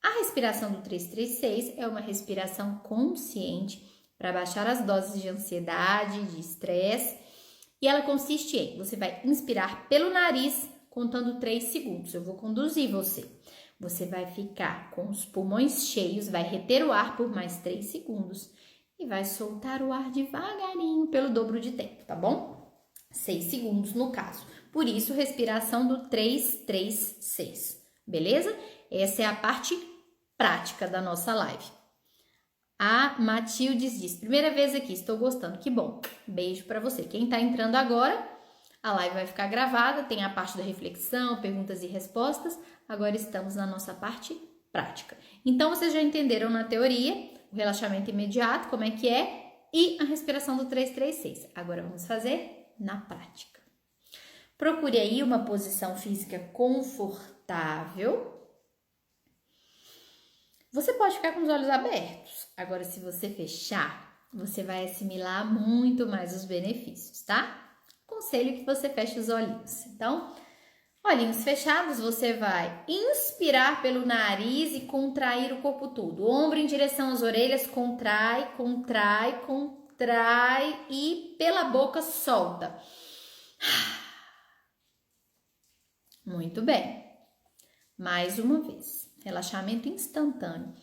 A respiração do 336 é uma respiração consciente para baixar as doses de ansiedade, de estresse. E ela consiste em, você vai inspirar pelo nariz, contando 3 segundos. Eu vou conduzir você. Você vai ficar com os pulmões cheios, vai reter o ar por mais 3 segundos e vai soltar o ar devagarinho pelo dobro de tempo, tá bom? 6 segundos no caso. Por isso, respiração do 336, beleza? Essa é a parte prática da nossa live. A Matildes diz, primeira vez aqui, estou gostando, que bom. Beijo pra você. Quem tá entrando agora, A live vai ficar gravada, tem a parte da reflexão, perguntas e respostas. Agora estamos na nossa parte prática. Então, vocês já entenderam na teoria o relaxamento imediato, como é que é, e a respiração do 336. Agora vamos fazer na prática. Procure aí uma posição física confortável. Você pode ficar com os olhos abertos. Agora, se você fechar, você vai assimilar muito mais os benefícios, tá? Aconselho que você feche os olhinhos. Então, olhinhos fechados, você vai inspirar pelo nariz e contrair o corpo todo. Ombro em direção às orelhas, contrai, contrai, contrai e pela boca solta. Muito bem. Mais uma vez. Relaxamento instantâneo.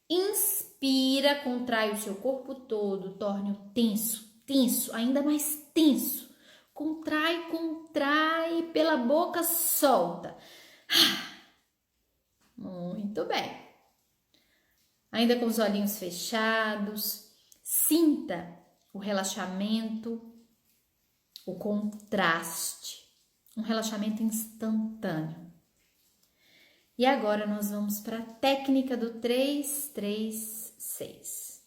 Inspira, contrai o seu corpo todo, torne-o tenso, tenso, ainda mais tenso. Contrai, contrai, pela boca solta. Muito bem. Ainda com os olhinhos fechados, sinta o relaxamento, o contraste, um relaxamento instantâneo. E agora nós vamos para a técnica do 336.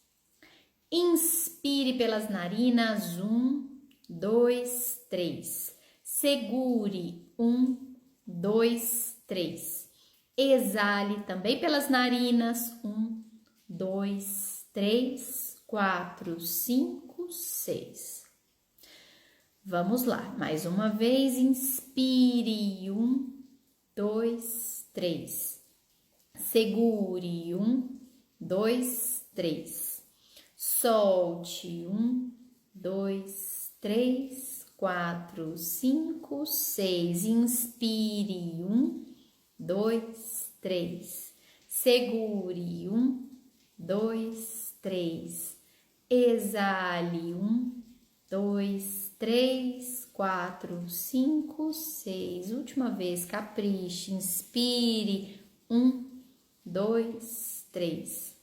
Inspire pelas narinas, 1, 2, 3. Segure, 1, 2, 3. Exale também pelas narinas, 1, 2, 3, 4, 5, 6. Vamos lá, mais uma vez, inspire, 1, 2, 3. Segure, 1, 2, 3. Solte, 1, 2, 3, 4, 5, 6. Inspire, 1, 2, 3. Segure, 1, 2, 3. Exale, 1, 2, 3, 4, 5, 6. Última vez, capriche. Inspire, 1, 2, 3.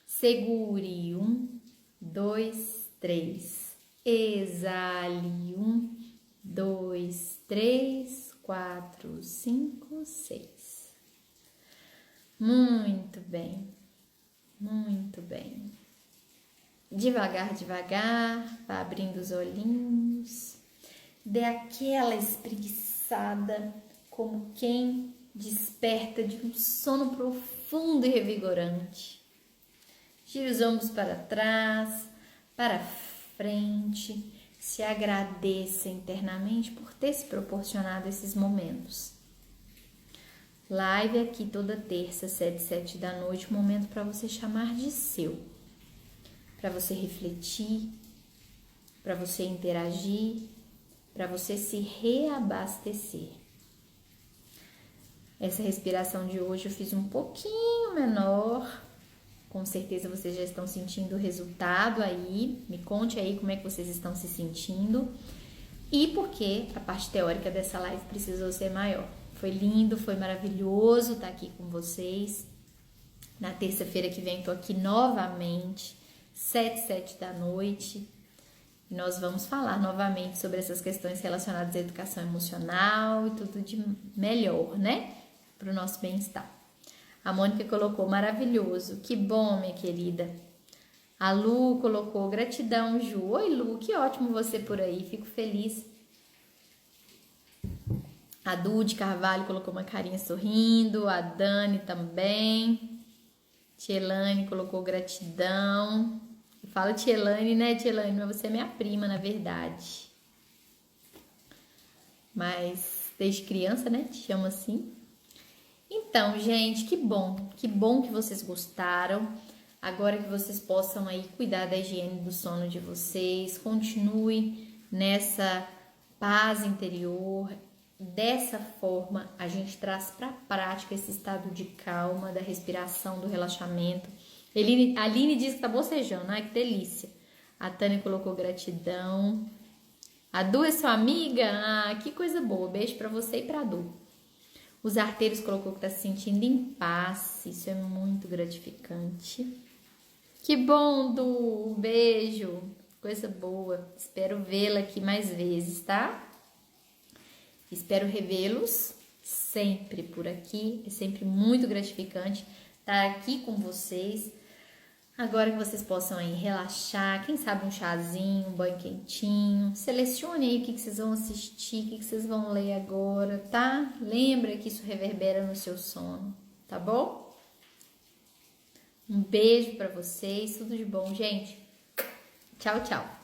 Segure, 1, 2, 3. Exale, 1, 2, 3, 4, 5, 6. Muito bem, muito bem. Devagar, devagar, vá abrindo os olhinhos. Dê aquela espreguiçada, como quem desperta de um sono profundo e revigorante. Gire os ombros para trás, para frente. Se agradeça internamente por ter se proporcionado esses momentos. Live aqui toda terça, 7 da noite, um momento para você chamar de seu. Para você refletir, para você interagir, para você se reabastecer. Essa respiração de hoje eu fiz um pouquinho menor. Com certeza vocês já estão sentindo o resultado aí. Me conte aí como é que vocês estão se sentindo. E por que a parte teórica dessa live precisou ser maior. Foi lindo, foi maravilhoso estar aqui com vocês. Na terça-feira que vem estou aqui novamente, 7 da noite. E nós vamos falar novamente sobre essas questões relacionadas à educação emocional e tudo de melhor, né? Para o nosso bem-estar. A Mônica colocou maravilhoso. Que bom, minha querida. A Lu colocou gratidão, Ju. Oi, Lu, que ótimo você por aí. Fico feliz. A Dude Carvalho colocou uma carinha sorrindo. A Dani também. Tielane colocou gratidão. Eu falo Tielane, né, Tielane? Mas você é minha prima, na verdade. Mas desde criança, né? Te chamo assim. Então, gente, que bom que vocês gostaram. Agora que vocês possam aí cuidar da higiene do sono de vocês, continue nessa paz interior. Dessa forma, a gente traz para a prática esse estado de calma, da respiração, do relaxamento. A Aline disse que tá bocejando, ai que delícia. A Tânia colocou gratidão. A Du é sua amiga? Ah, que coisa boa. Beijo para você e para a Du. Os Arteiros colocou que tá se sentindo em paz. Isso é muito gratificante. Que bom, Du. Um beijo. Coisa boa. Espero vê-la aqui mais vezes, tá? Espero revê-los sempre por aqui. É sempre muito gratificante estar aqui com vocês. Agora que vocês possam aí relaxar, quem sabe um chazinho, um banho quentinho. Selecione aí o que vocês vão assistir, o que vocês vão ler agora, tá? Lembra que isso reverbera no seu sono, tá bom? Um beijo pra vocês, tudo de bom, gente. Tchau, tchau.